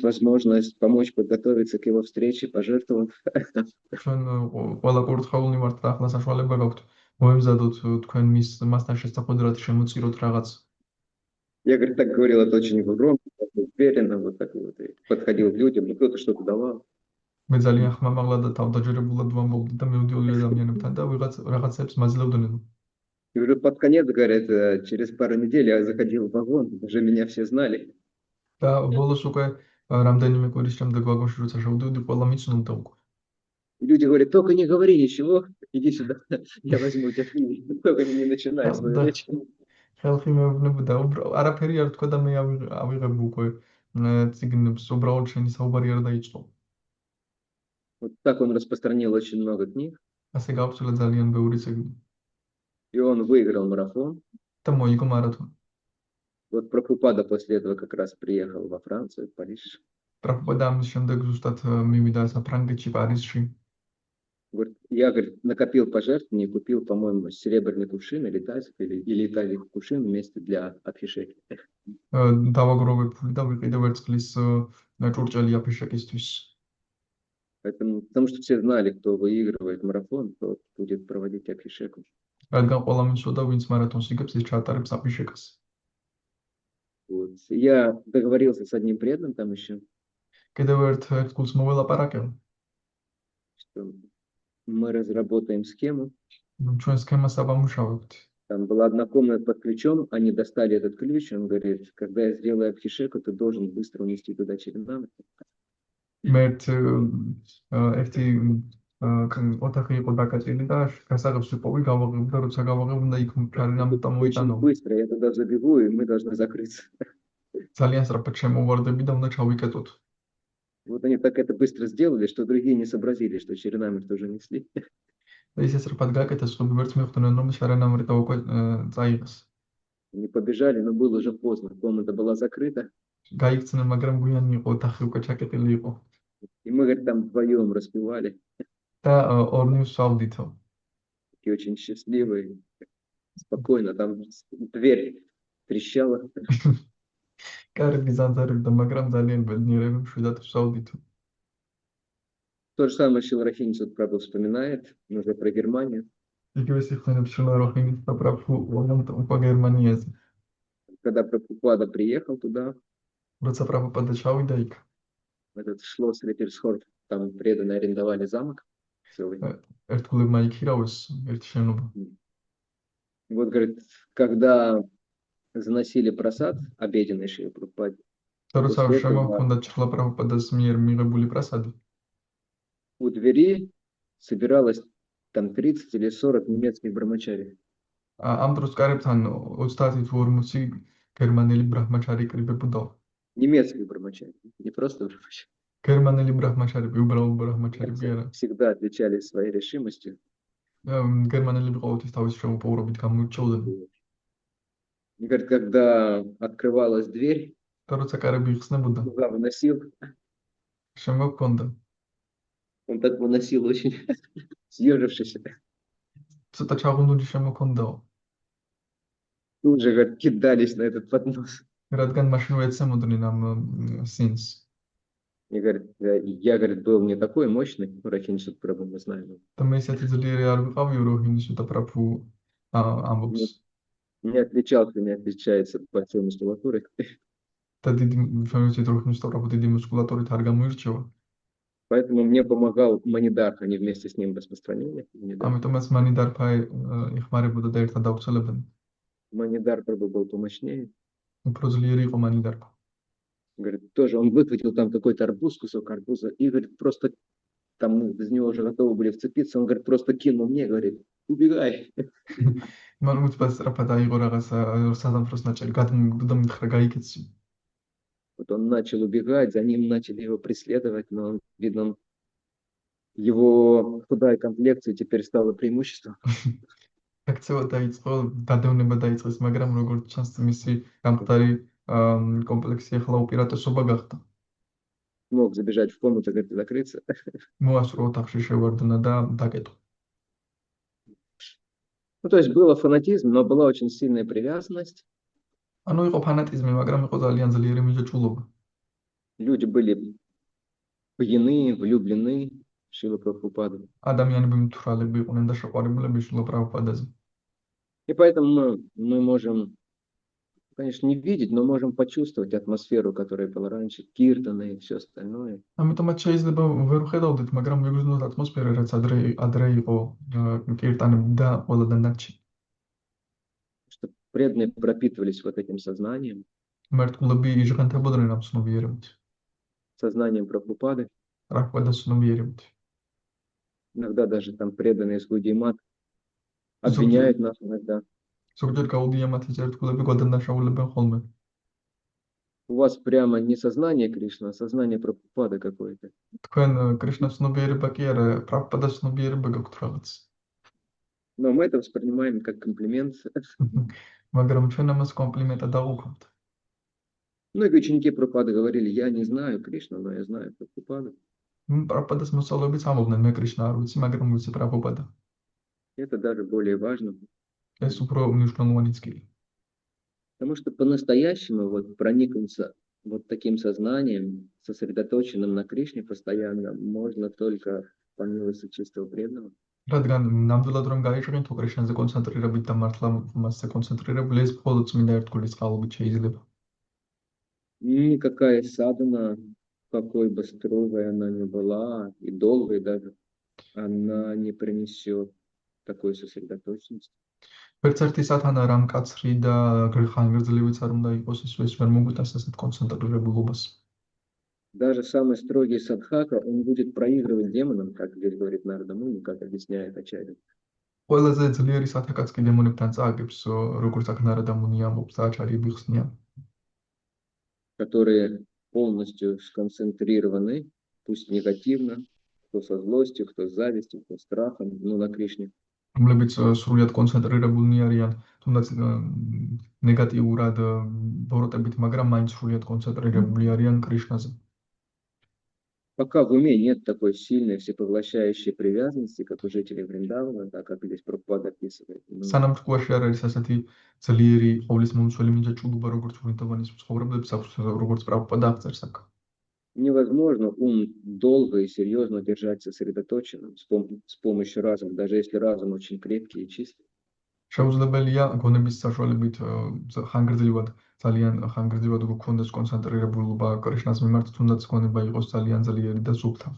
возможность помочь подготовиться к его встрече, пожертвовав. ჩვენ ყველა კურთხეულნი ვართ და ახლა საშუალება გაქვთ მოემზადოთ თქვენ მასთან შესახვედრად შემოწიროთ რაღაც. Я, говорит, так говорил, это очень громко, уверенно, вот так вот. И подходил к людям, и кто-то что-то давал. მე ძალიან ხმამაღლა და თავდაჯერებულად ვამბობდი და მივდიოდი ადამიანებთან და რაღაცებს მაძლევდნენ. И уже под конец, говорят, через пару недель я заходил в вагон, уже меня все знали. და ბოლოს უკვე რამდენიმე კვირის შემდეგ ვაგონში როცა შევდივდი, ყველა მიცნობდა უკვე. И люди говорят, только не говори ничего, иди сюда, я возьму у тебя книги, только не начинай свою Да. речь. ხალხი მეუბნებოდა, არაფერი არ თქვა და მე ავიღებ უკვე წიგნებს, უბრალოდ შენი საუბარი არ დაიწყო. Вот так он распространил очень много книг, ასე გავცელა ძალიან ბევრი წიგნი и он выиграл марафон. და მოიგო მარათონი. Вот Прабхупада после этого как раз приехал во Францию, в Париж. პრაბჰუპადა ამის შემდეგ ზუსტად მივიდა საფრანგეთში, პარიზში. Говорит, я, говорит, накопил пожертвований, купил, по-моему, серебряный кувшин или тазик, или тазик кувшин вместе для абхишеки. დავაგროვე ფული და ვიყიდე ვერცხლის ჭურჭელი აფიშეკისთვის. Потому что все знали, кто выигрывает марафон, кто будет проводить абхишеку. რადგან ყველა მიცოდა, ვინც მარათონს იგებს, ის ჩაატარებს აფიშეკას. Вот. Я договорился с одним преданным там еще, კიდევ ერთ გულს მოველაპარაკე. что мы разработаем схему. ჩვენ სქემას ავამუშავებთ. Там была одна комната под ключом, они достали этот ключ, он говорит, когда я сделаю абхишеку, ты должен быстро унести туда черенамы. მე ერთი ოთახი იყო დაკაწილი და გასაღებს ვიპოვი, გავაღებ და როცა გავაღებ, უნდა იქ ჩარენამი Очень მოიტანო. быстро, я туда забегу, и мы должны закрыться. ძალიან სწრაფად შემოვარდები და უნდა ჩავიკეტოთ. Вот они так это быстро сделали, что другие не сообразили, что черенамы тоже несли. და ისე სწრაფად გაკეთეს, რომ ვერც მიხვდნენ, რომ შარენამრი და უკვე წაიღეს. Они побежали, но было уже поздно, комната была закрыта. გაიქცნენ, მაგრამ გვიანი იყო, ოთახი უკვე ჩაკეტილი იყო. И мы, говорит, там вдвоем распевали, და ორნი ვსვავდითო. и очень счастливые, спокойно, там дверь трещала. კარგი ზანზარებდა, მაგრამ ძალიან ბედნიერები მშვიდად ვსვავდითო. То же самое Шилрахинец вот Прабhu вспоминает, уже про Германию, იგივე სიხნელებს შილაროხინით და პრაფუ უკვე გერმანიაზე. когда Прабхупада приехал туда, როცა პრაფუპადა ჩავიდა იქ, в этот Шлосс Ритерсхорт, там преданные арендовали замок целый. ერთგულებმა იქირავეს ერთი შენობა. Вот, говорит, когда заносили просад обеденный Шрила Прабхупаде, და როცა после этого შემოჰქონდათ შრლა პრაფუპადას მიერ მიღებული პრასადი, у двери собиралось там 30 или 40 немецких брамачари. ამ დროს კარებთან 30 თუ 40 გერმანელი ბრაჰმაჩარი იკრიბებოდა. Немецких брамачари, не просто брамачари. გერმანელი ბრაჰმაჩარები, უბრალო ბრაჰმაჩარები არა. Всегда отличались своей решимостью. გერმანელები ყოველთვის თავის შემოპოვრობით გამოირჩეოდნენ. И говорит, когда открывалась дверь, და როცა კარები იხსნებოდა, туда выносил, შემოჰქონდა. он так выносил очень съежившись. ცოტა ჩაღუნდული შემოჰქონდაო. Тут же, говорит, кидались на этот поднос. რადგან მაშინვე ეცემოდნენ ამ სინს. И говорит, я, говорит, был не такой мощный, ну, Рахинчат Прабху мы знаем. და მე ისეთი ძლიერი არ ვიყავი, როჰინის და პრაფუ ამბობს. Не отличался, не отличается от большой мускулатуры. და დიდი შემოიცით როჰინის და პრაფუ დიდი მუსკულატურით არ გამოირჩევა. Поэтому мне помогал Манидar, они вместе с ним распространили. ამიტომაც მანიდარფა იხმარებოდა და ერთად დაუცელებდნენ. Манидар Прабху был помощнее. უფრო ძლიერი იყო მანიდარფა. Говорит, тоже он выхватил там какой-то арбуз, кусок арбуза, и, говорит, просто там мы из него уже готовы были вцепиться. Он, говорит, просто кинул мне, говорит, убегай. მან უცბად სწრაფად აიღო რაღაცა საზამთროს ნაწილი, გადმოგდა და მითხრა გაიქეცი. Вот он начал убегать, за ним начали его преследовать, но, видно, его худая комплекция теперь стала преимуществом. აქცევა დაიწყო, დადევნება დაიწყეს, მაგრამ როგორც ჩანს, მისი გამხდარი კომპლექსი ახლა უპირატესობა გახდა. Мог забежать в комнату, говорит, закрыться. მოასწრო ოთახში შევარდნა და დაკეტო. Ну, то есть было фанатизм, но была очень сильная привязанность. ანუ იყო ფანატიზმი, მაგრამ იყო ძალიან ძლიერი მიჯაჭვულობა. Люди были пьяны, влюблены в Шрилу Прабхупаду. ადამიანები მთვრალები იყვნენ და შეყვარებულები შრლა პრაფუპადაზე. И поэтому мы можем, конечно, не видеть, но можем почувствовать атмосферу, которая была раньше, киртаны и все остальное. ამიტომაც შეიძლება ვერ ვხედავდით, მაგრამ ვიგრძნოთ ატმოსფერა, რაც ადრე იყო კირტანები და ყველა დანარჩენი. Что преданные пропитывались вот этим сознанием, მართლები იჟღანთებოდნენ ამ ცნობიერებით, сознанием Прабхупады. პრაფუპადას ცნობიერებით. Иногда даже там преданные из Гудимат обвиняют нас иногда. ზოგჯერ გაუდია მათი ერთგულები გადადაშაულებენ ხოლმე. У вас прямо не сознание Кришны, а сознание Прабхупады какое-то. თქვენ კრიშნას ცნობიერება კი არა, პრაფუპადას ცნობიერება გაქვთ რაღაც. Но мы это воспринимаем как комплимент. მაგრამ ჩვენ ამას კომპლიმენტად დავუქვამთ. Многие ученики Прабхупады говорили, я не знаю Кришну, но я знаю Прабхупаду. პრაფუპადას მოსწავლეებიც ამბობდნენ, მე კრიშნა არ ვიცი, მაგრამ ვიცი პრაფუპადა. Это даже более важно. ეს უფრო მნიშვნელოვანიც კი. Потому что по-настоящему вот проникнуться вот таким сознанием, сосредоточенным на Кришне постоянно, можно только по милости чистого преданного. რადგან ნამდვილად რომ გაიჭრინო კრიშნაზე კონცენტრირებით და მართლა მასზე კონცენტრირებული, ეს მხოლოდ წმინდა ერთგულის წყალობით შეიძლება. Никакая садхана, какой бы строгой она ни была, и долгой даже, она не принесет такой сосредоточенности. ვერც ერთი სათანა რამ კაცრი და ხანგრძლივიც არ უნდა იყოს, ის ვერ მოგვიტანს ასეთ კონცენტრირებულობას. Даже самый строгий садхака, он будет проигрывать демонам, как здесь говорит Нарада Муни, как объясняет Ачарья. ყველაზე ძლიერი სათაკაც კი დემონებთან წააგებს, როგორც აქ ნარადა მუნი ამბობს და აჩარიები ხსნიან. Которые полностью сконцентрированы, пусть негативно, кто со злостью, кто с завистью, кто с страхом, ну, на Кришне. რომლებიც სრულად კონცენტრირებულნი არიან, თუნდაც ნეგატიურად, ბოროტებით, მაგრამ მაინც სრულად კონცენტრირებული არიან კრიშნაზე. Пока в уме нет такой сильной всепоглощающей привязанности, как у жителей Вриндавана, да, как здесь Прабхупада описывает. სანამ თქვაში არ არის ასეთი ძლიერი ყოვლის მომცველი მინჯაჭულობა, როგორც ვრინდავანის მცხოვრებლებს აქვს, როგორც პრაბჰუპადა აღწერს აქ. Невозможно ум долго и серьезно держать сосредоточенным с помощью разума, даже если разум очень крепкий и чистый. შეუძლებელია გონების საშუალებით ხანგრძლივად ძალიან ხანგრძლივად გქონდეს კონცენტრირებულობა კრიშნას მიმართ, თუნდაც გონება იყოს ძალიან ძლიერი და სუფთა.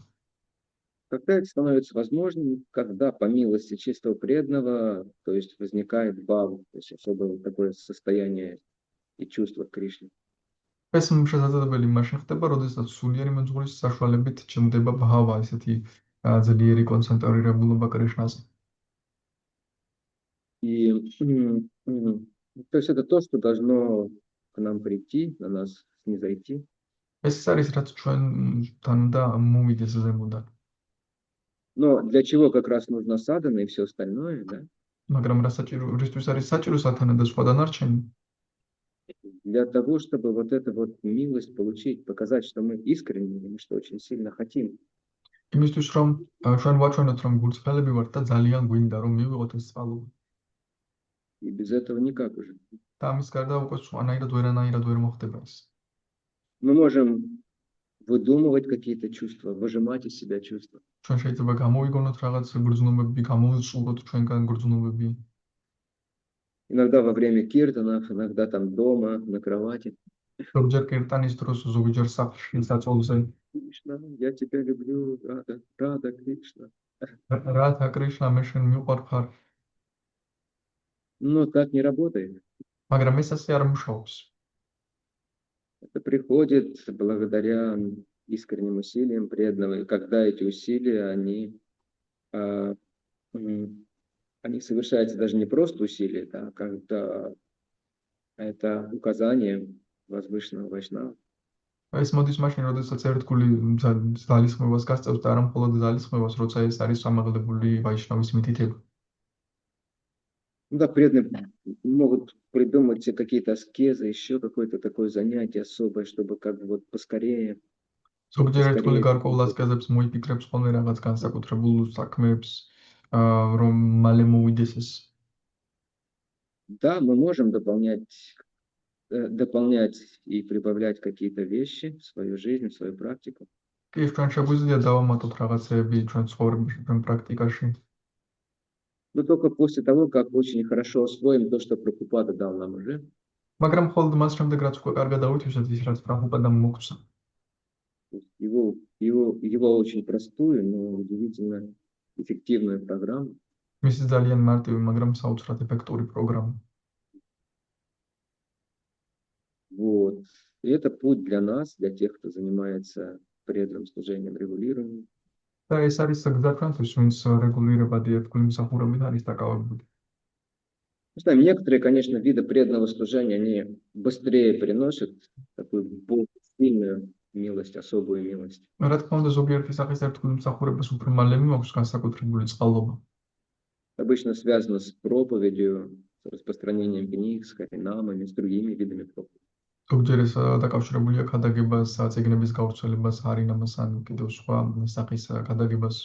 Когда это становится возможным, когда по милости чистого преданного, то есть возникает бхава, то есть особое такое состояние и чувство к Кришне. ეს შესაძლებელი მაშინ ხდება, როდესაც სულიერი მენძღვრის საშუალებით ჩნდება ბჰავა, ესეთი ძლიერი კონცენტრირებულობა კრიშნაზე. И то есть это то, что должно к нам прийти, на нас снизойти. ეს არის რაც ჩვენთან და მოვიდეს ზემოდან. Но для чего как раз нужна садхана и все остальное, да? მაგრამ რისთვის არის საჭირო სათანა და სხვა დანარჩენი? Для того, чтобы вот эту вот милость получить, показать, что мы искренне, мы что очень сильно хотим. იმისთვის რომ ჩვენ ვაჩვენოთ რომ გულწრფელები ვართ და ძალიან გვინდა რომ მივიღოთ ეს წყალობა. И без этого никак уже. და ამის გარდა უკვე სხვანაირად ვერანაირად ვერ მოხდება ეს. Мы можем выдумывать какие-то чувства, выжимать из себя чувства. ჩვენ შეიძლება გამოვიგონოთ რაღაც გრძნობები, გამოვიწყუროთ ჩვენგან гრძნობები. Иногда во время киртанов, иногда там дома, на кровати. ზოგჯერ კირტანის დროს, ზოგჯერ სახლში, საწოლზე. Кришна, я тебя люблю, Рада Кришна. რათა კრიშნა მე შენ მიყვარხარ. Но так не работает. მაგრამ ეს ასე არ მუშაობს. Это приходит благодаря искренним усилиям преданного. И когда эти усилия, они совершаются даже не просто усилия, да, а когда это указание возвышенного вайшнава. ეს მოდის მაშინ, როდესაც ერთგული ძალისხმევას გასწევს და არა მხოლოდ ძალისხმევას, როცა ეს არის სამაღლებული ვაიშნავის მითითება. Ну да, преданные могут придумать себе какие-то аскезы, еще какое-то такое занятие особое, чтобы как бы вот поскорее. ზოგჯერ ერთგული გარკვეულ ასკეზებს მოიფიქრებს ხოლმე რაღაც განსაკუთრებულ საქმეებს, რომ მალე მოვიდეს ეს. Да, мы можем дополнять и прибавлять какие-то вещи в свою жизнь, в свою практику. კი, ჩვენ შეგვიძლია დავამატოთ რაღაცეები ჩვენ ცხოვრებაში, ჩვენ პრაქტიკაში. Но только после того, как очень хорошо освоим то, что Прабхупада дал нам уже. მაგრამ მხოლოდ მას შემდეგ, რაც უკვე კარგად ავითვისოთ ის, რაც პრაბჰუპადამ მოგცა. Его очень простую, но удивительно эффективную программу. მისი ძალიან მარტივი, მაგრამ საოცრად ეფექტური პროგრამა. Вот. И это путь для нас, для тех, кто занимается преданным служением регулированием. და ეს არის გზა ჩვენთვის, ვინც რეგულირებადი ერთგული მსახურებით არის დაკავებული. Знаем, некоторые, конечно, виды преданного служения, они быстрее приносят такую более сильную милость, особую милость. რა თქმა უნდა, ზოგიერთი სახის ერთგული მსახურებას უფრო მალე მაქვს განსაკუთრებული წყალობა. Обычно связано с проповедью, с распространением книг, с харинамами, с другими видами проповеди. ზოგჯერ ეს დაკავშირებულია ქადაგებას, წიგნების გავრცელებას, ჰარინამას ან კიდევ სხვა სახის ქადაგებას.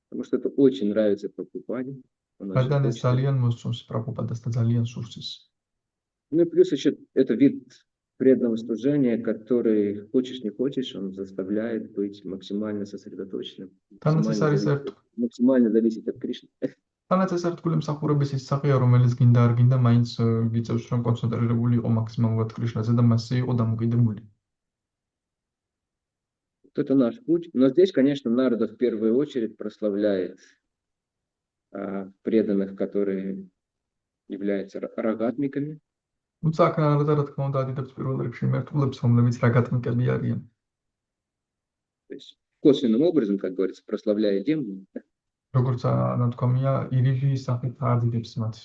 Потому что это очень нравится Прабхупаде. რადგან ეს ძალიან მოსწონს პრაბჰუპადას და ძალიან სურს ეს. Ну и плюс еще это вид преданного служения, который, хочешь не хочешь, он заставляет быть максимально сосредоточенным, максимально зависеть от Кришны. თანაც ეს ერთგული მსახურების ის სახეა, რომელიც გინდა არ გინდა, მაინც გიწევს რომ კონცენტრირებული იყო მაქსიმალურად კრიშნაზე და მასზე იყო დამოკიდებული. Вот это наш путь. Но здесь, конечно, Нарада в первую очередь прославляет преданных, которые являются рагатмиками. თუმცა აქ ნარადა რა თქმა უნდა ადიდებს პირველ რიგში მერტულებს, რომლებიც რაგატმიკები არიან. То есть косвенным образом, как говорится, прославляя демонов. როგორც ნათქვამია, ირიბი სახით ადიდებს მათ.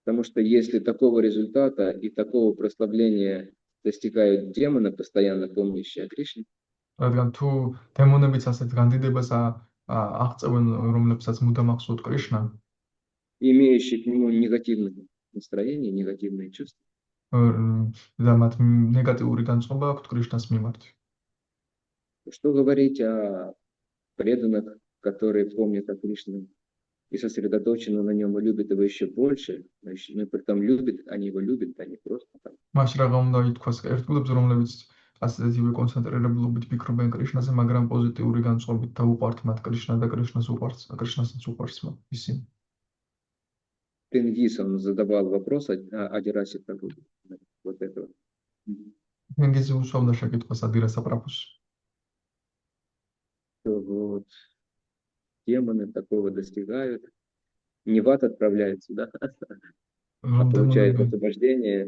Потому что если такого результата и такого прославления достигают демоны, постоянно помнящие о Кришне, რადგან თუ დემონებიც ასეთ განდიდებას აღწევენ, რომლებსაც მუდამ ახსოვთ კრიშნა, имеющие к нему негативное настроение, негативные чувства, და მათ ნეგატიური განწყობა აქვთ კრიშნას მიმართ. Что говорить о преданных, которые помнят о Кришне и сосредоточены на нем и любят его еще больше, но и при этом любят, они его любят, а не просто там. მას რაღა უნდა ითქვას ერთგულებს, რომლებიც ასეთივე კონცენტრირებულობით ფიქრობენ კრიშნაზე, მაგრამ პოზიტიური განწყობით და უყვართ მათ კრიშნა და კრიშნასაც უყვარს ისინი. Тенгиз, он задавал вопрос о Адирасе Прабху. Вот этого. თენგიზი უსვამდა შეკითხვას ადირასა პრაბჰუს. Что вот демоны такого достигают, не в ад отправляются, да, а რომ получают დემონები освобождение,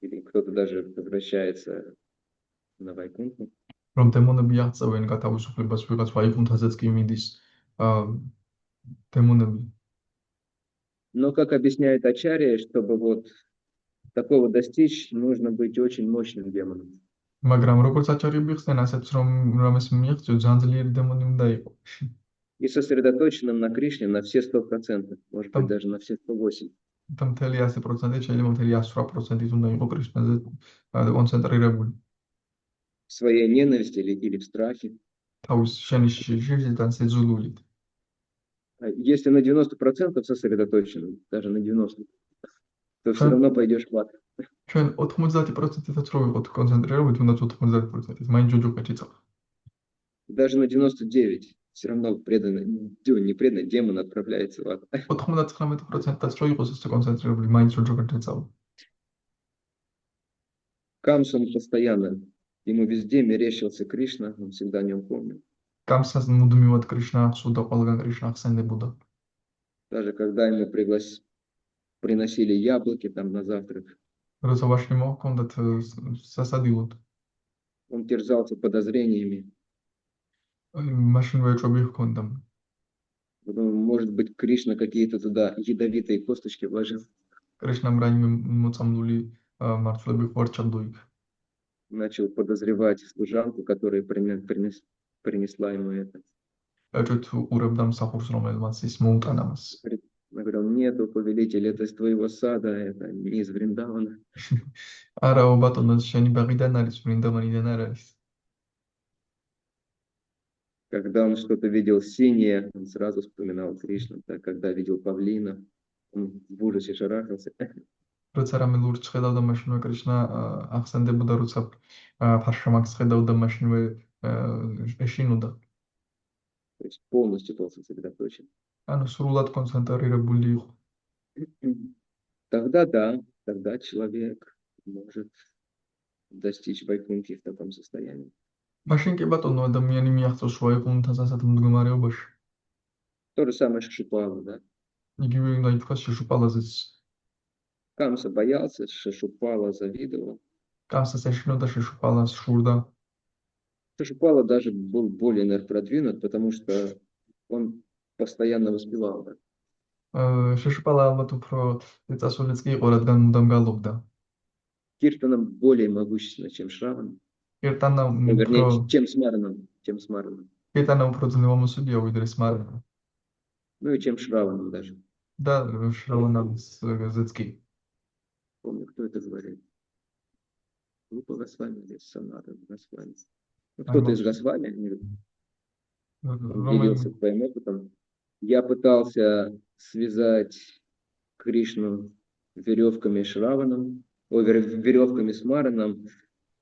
или кто-то даже возвращается на Вайкунтху. რომ დემონები აღწევენ გათავისუფლებას ვიღაც ვაიკუნთაზეც კი მიდის დემონები. Но, как объясняет Ачарья, чтобы вот такого достичь, нужно быть очень мощным демоном. მაგრამ როგორც აჭარიები ხსენ, ასეც რომ ეს მიიღწიო, ძალიან ძლიერი დემონი უნდა იყო. И сосредоточенным на Кришне на все 100%, может быть, даже на все 108%. და მთელი 100% შეიძლება მთელი 108% უნდა იყო კრიშნაზე კონცენტრირებული. В своей ненависти или в страхе. თავის შენის შიშიდან სიძულულით. Если на 90% сосредоточен, даже на 90%, то все равно пойдешь в ад. ჩვენ 90%-ით რო ვიყოთ კონცენტრირებული, თუნდაც 90%-ით, მაინც ჯოჯოხეთში წავ. Даже на 99% все равно преданный, не преданный, демон отправляется в ад. 99%-ით რო იყოს ეს კონცენტრირებული, მაინც ჯოჯოხეთში წავ. Камсан постоянно, ему везде мерещился Кришна, он всегда о нем помнил. Камсას მუდმივად კრიშნა ახსოვდა, ყველგან კრიშნა ახსენდებოდა. Даже когда ему приносили яблоки там на завтрак, როცა ვაშლი მოჰქონდათ სასადილოდ, он терзался подозрениями. მაშინ ვეჭვები ჰქონდა. Может быть, Кришна какие-то туда ядовитые косточки вложил. კრიშნამ რაიმე მოწამლული მარცვლები ხوارჩადო იქ. Начал подозревать служанку, которая принесла ему это. ეჭვით უყურებდა მსახურს, რომელმაც ის მოუტანა მას. Я говорил, нет, повелитель, это из твоего сада, это не из Вриндавана. არა, ო ბატონო, შენი ბაღიდან არის, ვრინდავანიდან არ არის. Когда он что-то видел синее, он сразу вспоминал Кришну. Так, когда видел павлина, он в ужасе шарахался. როცა რამე ლურჯს ხედავდა, მაშინვე კრიშნა ახსენდებოდა, როცა ფარშამაკს ხედავდა, მაშინვე ეშინოდა. То есть полностью был сосредоточен. ანუ სრულად კონცენტრირებული იყო. Тогда да, тогда человек может достичь Вайкунтхи в таком состоянии. მაშინ კი ბატონო, ადამიანი მიაღწევს ვაიკუნთას ასეთ მდგომარეობაში. То же самое Шишупала, да. იგივე უნდა ითქვას შიშუპალაზეც. Камса боялся, Шишупала завидовал. კამსას ეშინოდა, შიშუპალას შურდა. Шишупала даже был более, наверное, продвинут, потому что он постоянно воспевал. Да? შიშუპალა ალბათ უფრო წასულიც კი იყო, რადგან მუდამ გალობდა. Киртаном более могущественно, чем Шраван. Вернее, чем Смараном. კირტანა უფრო ძლევამოსილია ვიდრე სმარანა. Ну и чем Шраваном даже. და შრავანაზეც კი. Помню, кто это говорит. Группа Госвами или Санада Госвами. Ну, кто-то из Госвами делился своим опытом. Я пытался связать Кришну веревками Шраваном, веревками с Мараном,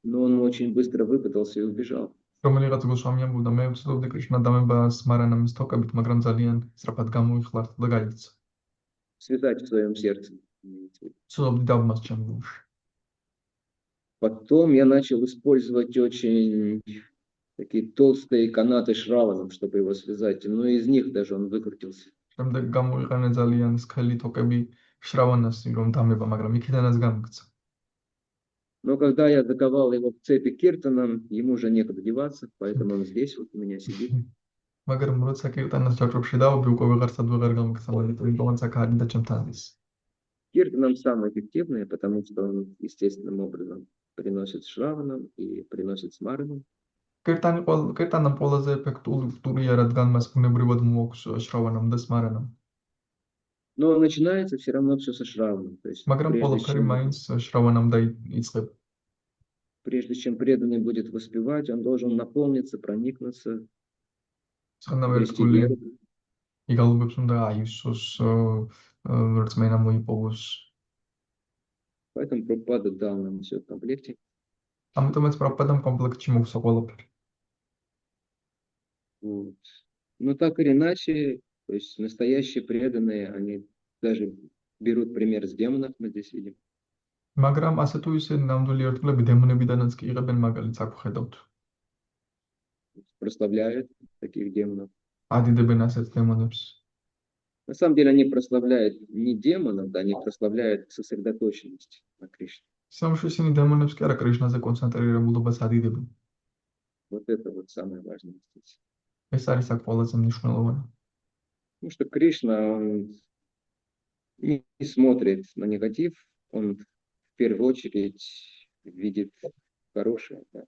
но он очень быстро выпутался и убежал. რომელიღაც გოსვამი ამბობდა, მე ვცდილობდი კრიშნა დამება სმარანამის თოკებით, მაგრამ ძალიან სწრაფად გამოიხლარდა და გაიქცა. Связать в своем сердце. ვცდილობდი დავმას ჩემ გულში. Потом я начал использовать очень такие толстые канаты Шраваном, чтобы его связать, но из них даже он выкрутился. შემდეგ გამოიყენე ძალიან სქელი თოკები შრავანას, რომ დამება, მაგრამ იქიდანაც გამიქცა. Но когда я заковал его в цепи Киртаном, ему уже некуда деваться, поэтому он здесь вот у меня сидит. მაგრამ როცა კირტანას ჯაჭვებში დავობი, უკვე ვეღარსად ვეღარ გამიქცა, მაგრამ აქ არის და ჩემთან ის. Киртаном самый эффективный, потому что он естественным образом приносит Шраванам и приносит Смараном. კირტანამ ყველაზე ეფექტურია, რადგან მას ბუნებრივად მოაქვს შრავანამ და სმარანამ. Но начинается все равно все со Шраваном. მაგრამ ყველაფერი მაინც შრავანამ დაიწყება. Прежде чем преданный будет воспевать, он должен наполниться, проникнуться, ცხენდა обрести ერთგული веру. იგალობებს უნდა აივსოს, რწმენა მოიპოვოს. Поэтому Прабхупада дал нам все в комплекте. ამიტომაც პრაბჰუდამ კომპლექტში მოგცა ყველაფერი. Вот. Но так или иначе, то есть настоящие преданные, они даже берут пример с демонов, мы здесь видим. მაგრამ ასე თუ ისე ნამდვილი ერთგულები დემონებიდანაც კი იღებენ მაგალითს აქ ვხედავთ. Прославляют таких демонов. ადიდებენ ასეთ დემონებს. На самом деле они прославляют не демонов, да, они прославляют сосредоточенность на Кришне. სამში ისინი დემონებს კი არა კრიშნაზე კონცენტრირებულობას ადიდებენ. Вот это вот самое важное здесь. ეს არის აქ ყველაზე მნიშვნელოვანი. Потому что Кришна, он не смотрит на негатив, он в первую очередь видит хорошее. Да.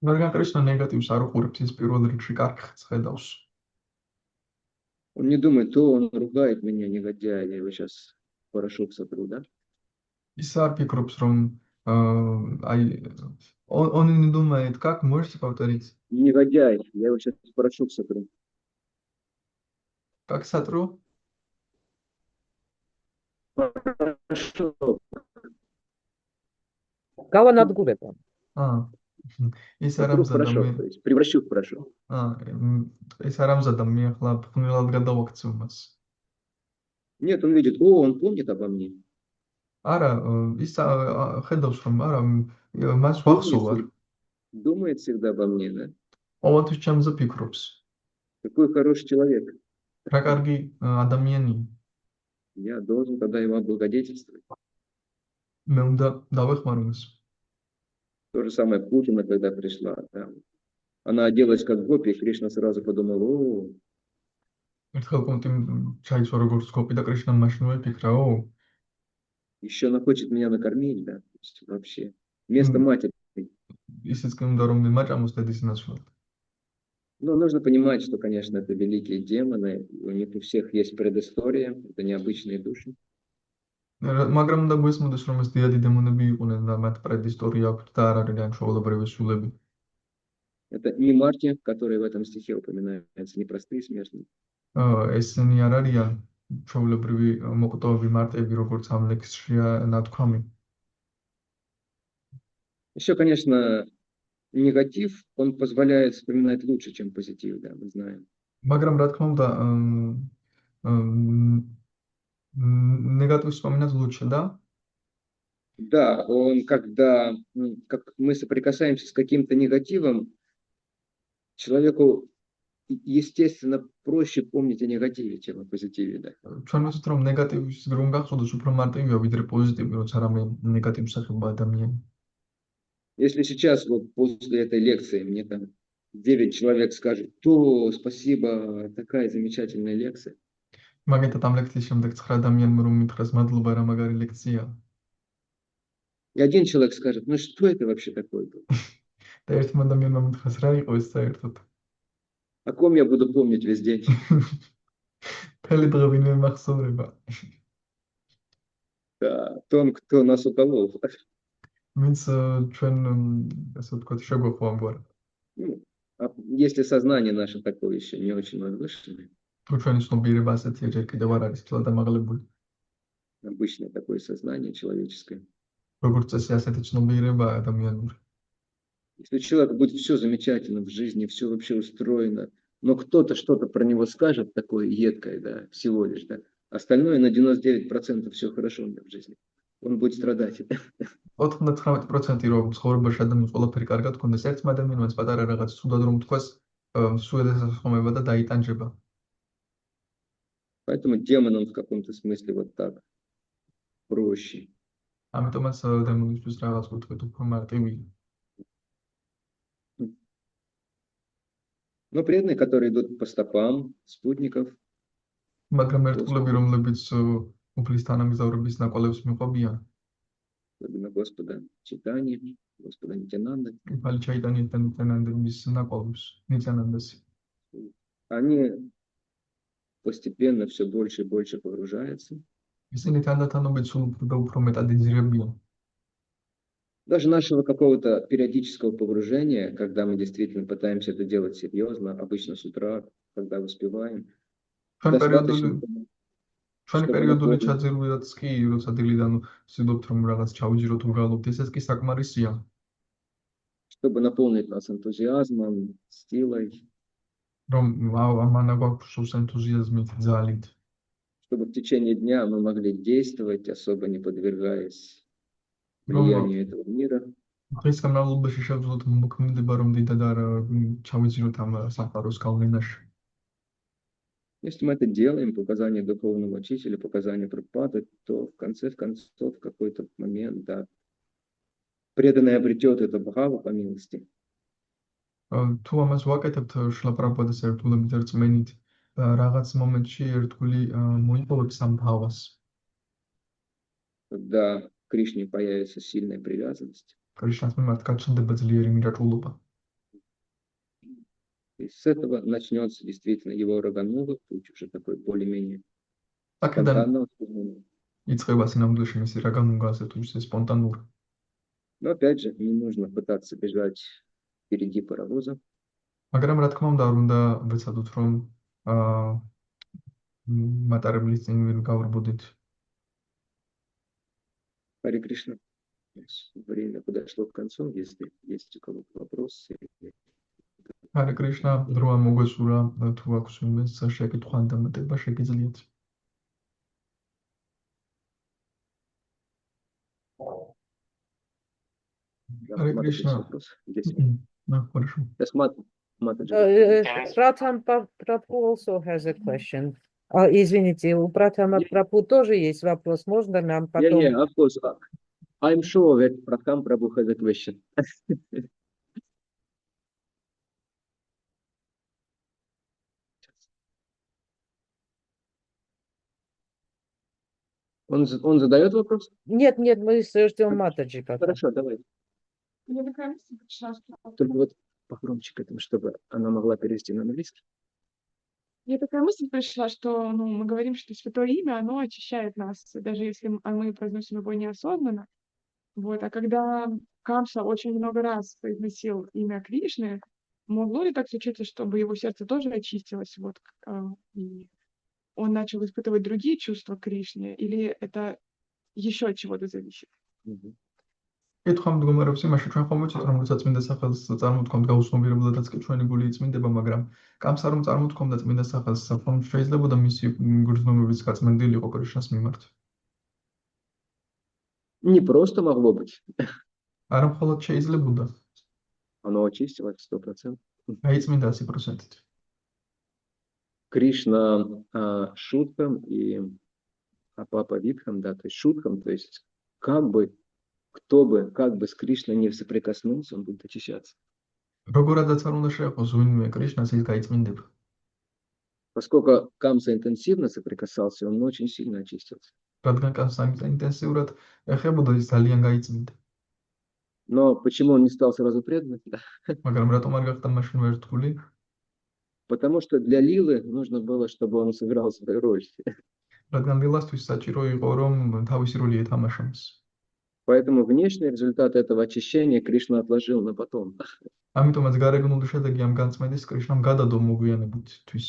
მაგრამ კრიშნა ნეგატივს არ უყურებს, ის პირველ რიგში კარგს ხედავს. Он не думает, о, он ругает меня, негодяй, я его сейчас порошок сотру, да? ის არ ფიქრობს, რომ он не думает, как можете повторить? Негодяй, я его сейчас порошок сотру. Как сотру? Порошок. გავანადგურება. ის არ Сотру в ამზადა порошок, მე. то есть превращу в порошок. ეს არ ამზადა მე ახლა ფხვნილად გადავაქცევ მას. Нет, он видит, о, он помнит обо мне. არა, ის ხედავს რომ არა, მას ვახსოვარ. Думает всегда обо мне, да? ყოველთვის ჩემზე ფიქრობს. Какой хороший человек. რა კარგი ადამიანია. Я должен тогда его облагодетельствовать. მე უნდა დავეხმარო მას. То же самое Путина, когда пришла. Да. Она оделась как гопи, и Кришна сразу подумал, о, ერთხელ პუნქტიმ ჩაიცვა როგორც გოპი და კრიშნამ მაშინვე ფიქრა, ო, еще она хочет меня накормить, да, то есть вообще. Вместо матери. ისიც კი უნდა რომ მე მაჭამოს დედის ნაცვლად. Но нужно понимать, что, конечно, это великие демоны, у них у всех есть предыстория, это необычные души. მაგრამ უნდა გვესმოდეს რომ ეს დიადი დემონები იყვნენ და მათ პრედისტორია აქვთ და არ არიან ჩვეულებრივი სულები. Это не марти, которые в этом стихе упоминаются, не простые смертные. ესენი არ არიან ჩვეულებრივი მოკვდავები მარტები, როგორც ამ ლექსშია ნათქვამი. Еще, конечно, негатив, он позволяет вспоминать лучше, чем позитив, да, мы знаем. მაგრამ რა თქმა უნდა, негативს вспоминать лучше, да? Да, он когда как мы соприкасаемся с каким-то негативом, человеку, естественно, проще помнить о негативе, чем о позитиве, да. ჩვენ ვიცით რომ ნეგატივის რომ გახსოვდეს უფრო მარტივია ვიდრე პოზიტივი, როცა რამე ნეგატივს ახება ადამიანი. Если сейчас вот после этой лекции мне там 9 человек скажут, то спасибо, такая замечательная лекция. მაგეთად ამ ლექციის შემდეგ 9 ადამიანმა რომ მითხრას მადლობა რა მაგარი ლექცია. И один человек скажет, ну что это вообще такое было? და ერთმა ადამიანმა მითხრას რა იყო ეს საერთოდ. О ком я буду помнить весь день? მთელი დღე ვინმე მახსოვრება. Да, тот, кто нас уколол. ვინც ჩვენ ასე ვთქვათ შეგვეხო ამგვარად. Ну, если сознание наше такое еще не очень возвышенное, თუ ჩვენი ცნობიერება ასეთია, ჯერ კიდევ არ არის თლად ამაღლებული. обычное такое сознание человеческое. როგორც წესი ასეთი ცნობიერება ადამიანური. Если у человека будет все замечательно в жизни, все вообще устроено, но кто-то что-то про него скажет такое едкое, да, всего лишь, да, остальное на 99% все хорошо у него в жизни. Он будет страдать. 99% რომ ცხოვრებაში ადამიანს ყველაფერი კარგად გქონდეს, ერთმა ადამიანმა პატარა რაღაც ცუდად რომ თქვას, სუედესახმება და დაიტანჯება. Поэтому демонам в каком-то смысле вот так проще. ამიტომაც დემონისთვის რაღაც კუთხით უფრო მარტივია. Но преданные, которые идут по стопам спутников, მაგრამ ერთგულები, რომლებიც უფლის თანამგზავრების ნაკვალევს მიყვებიან, особенно Господа Чайтани, Господа Нитянанда, ფალი ჩაიტანიეთ და ნიტანანდების ნაკვალევს, ნიტანანდას. они постепенно все больше и больше погружаются. ისინი თანდათანობით სულ უფრო და უფრო მეტად იძრებიან. Даже нашего какого-то периодического погружения, когда мы действительно пытаемся это делать серьезно, обычно с утра, когда успеваем, ჩვენ достаточно, ჩვენი чтобы პერიოდული наполнить, ჩაძირვიდაც კი, როცა დილიდან ვსვიდობთ, რომ რაღაც ჩავიჯეროთ, ვგალობთ, ესეც კი საკმარისია, чтобы наполнить нас энтузиазмом, силой, რომ ამანა გვაქვს სურს ენთუზიაზმით, ძალით, чтобы в течение дня мы могли действовать, особо не подвергаясь რომ влиянию этого мира. დღის განმავლობაში შევძლოთ მოქმედება, რომ დიდად არ ჩავიძინოთ ამ სამყაროს გავლენაში. Если мы это делаем, по указанию духовного учителя, по указанию Прабхупады, то в конце концов, в какой-то момент, да, преданный обретет это бхаву по милости. თუ ამას ვაკეთებთ შლაპრაბადეს ერთგულებით რწმენით, რაღაც მომენტში ერთგული მოიპოვებს ამ ბავას. Когда к Кришне появится сильная привязанность, კრიშნას მიმართ გაჩნდება ძლიერი მირაჭულობა. и с этого начнется действительно его рагануга, путь уже такой более-менее აქედან спонтанного сознания. იწყება სინამდვილეში მისი რაგანუგა, ასე თუ ისე სპონტანური. Но опять же, не нужно пытаться бежать впереди паровоза. მაგრამ რა თქმა უნდა, არ უნდა ვეცადოთ, რომ მატარებლის წინ ვერ გავრბოდით. Харе Кришна. Время подошло к концу, если есть у кого-то вопросы. ჰარე კრიშნა, დროა მოგესურა, თუ აქვს ვინმეს შეკითხვა ან დამატება შეგიძლიათ. Да, Харе Мата, есть Кришна. вопрос? Есть. Хорошо. Сейчас Мата же. Prathan Prabhu also has a question. Извините, у Пратхама Прабhu тоже есть вопрос. Можно нам потом? Yeah, of course. I'm sure that Pratham Prabhu has a question. Он задает вопрос? Нет, мы ждем Матаджи пока. Хорошо, давай. Я такая мысль пришла, что... Только вот погромче к этому, чтобы она могла перевести на английский. Мне такая мысль пришла, что мы говорим, что святое имя, оно очищает нас, даже если мы произносим его неосознанно. Вот. А когда Камса очень много раз произносил имя Кришны, могло ли так случиться, чтобы его сердце тоже очистилось, и он начал испытывать другие чувства к Кришне, или это еще от чего-то зависит? კითხვა მდგომარეობს იმაში, ჩვენ ხომ ვიცით, რომ როდესაც წმინდა სახელს წარმოთქვამთ, გაუცნობიერებლადაც კი ჩვენი გული იწმინდება, მაგრამ კამსა რომ წარმოთქვამდა წმინდა სახელს, ხომ შეიძლებოდა მისი გრძნობების გაწმენდილიყო კრიშნას მიმართ? Не просто могло быть. არა მხოლოდ შეიძლებოდა, Оно очистилось 100%. გაიწმინდა 100%-ით. Кришна шуткам и Папа Витхам, да, то есть шуткам, то есть как бы с Кришной не соприкоснулся, он будет очищаться. როგორადაც არ უნდა შეეხოს ვინმე კრიშნას, ის გაიწმინდება. Поскольку Камса интенсивно соприкасался, он очень сильно очистился. რადგან კამსა ინტენსიურად ეხებოდა, ის ძალიან გაიწმინდა. Но почему он не стал сразу преданным? Да. მაგრამ რატომ არ გახდა მაშინ ერთგული? Потому что для Лилы нужно было, чтобы он сыграл свою роль. რადგან დილასთვის საჭირო იყო, რომ თავისი როლი ეთამაშოს. Поэтому внешний результат этого очищения Кришна отложил на потом. ამიტომაც გარეგნული შედეგი ამ განწმენდის კრიშნამ გადადო მოგვიანებისთვის.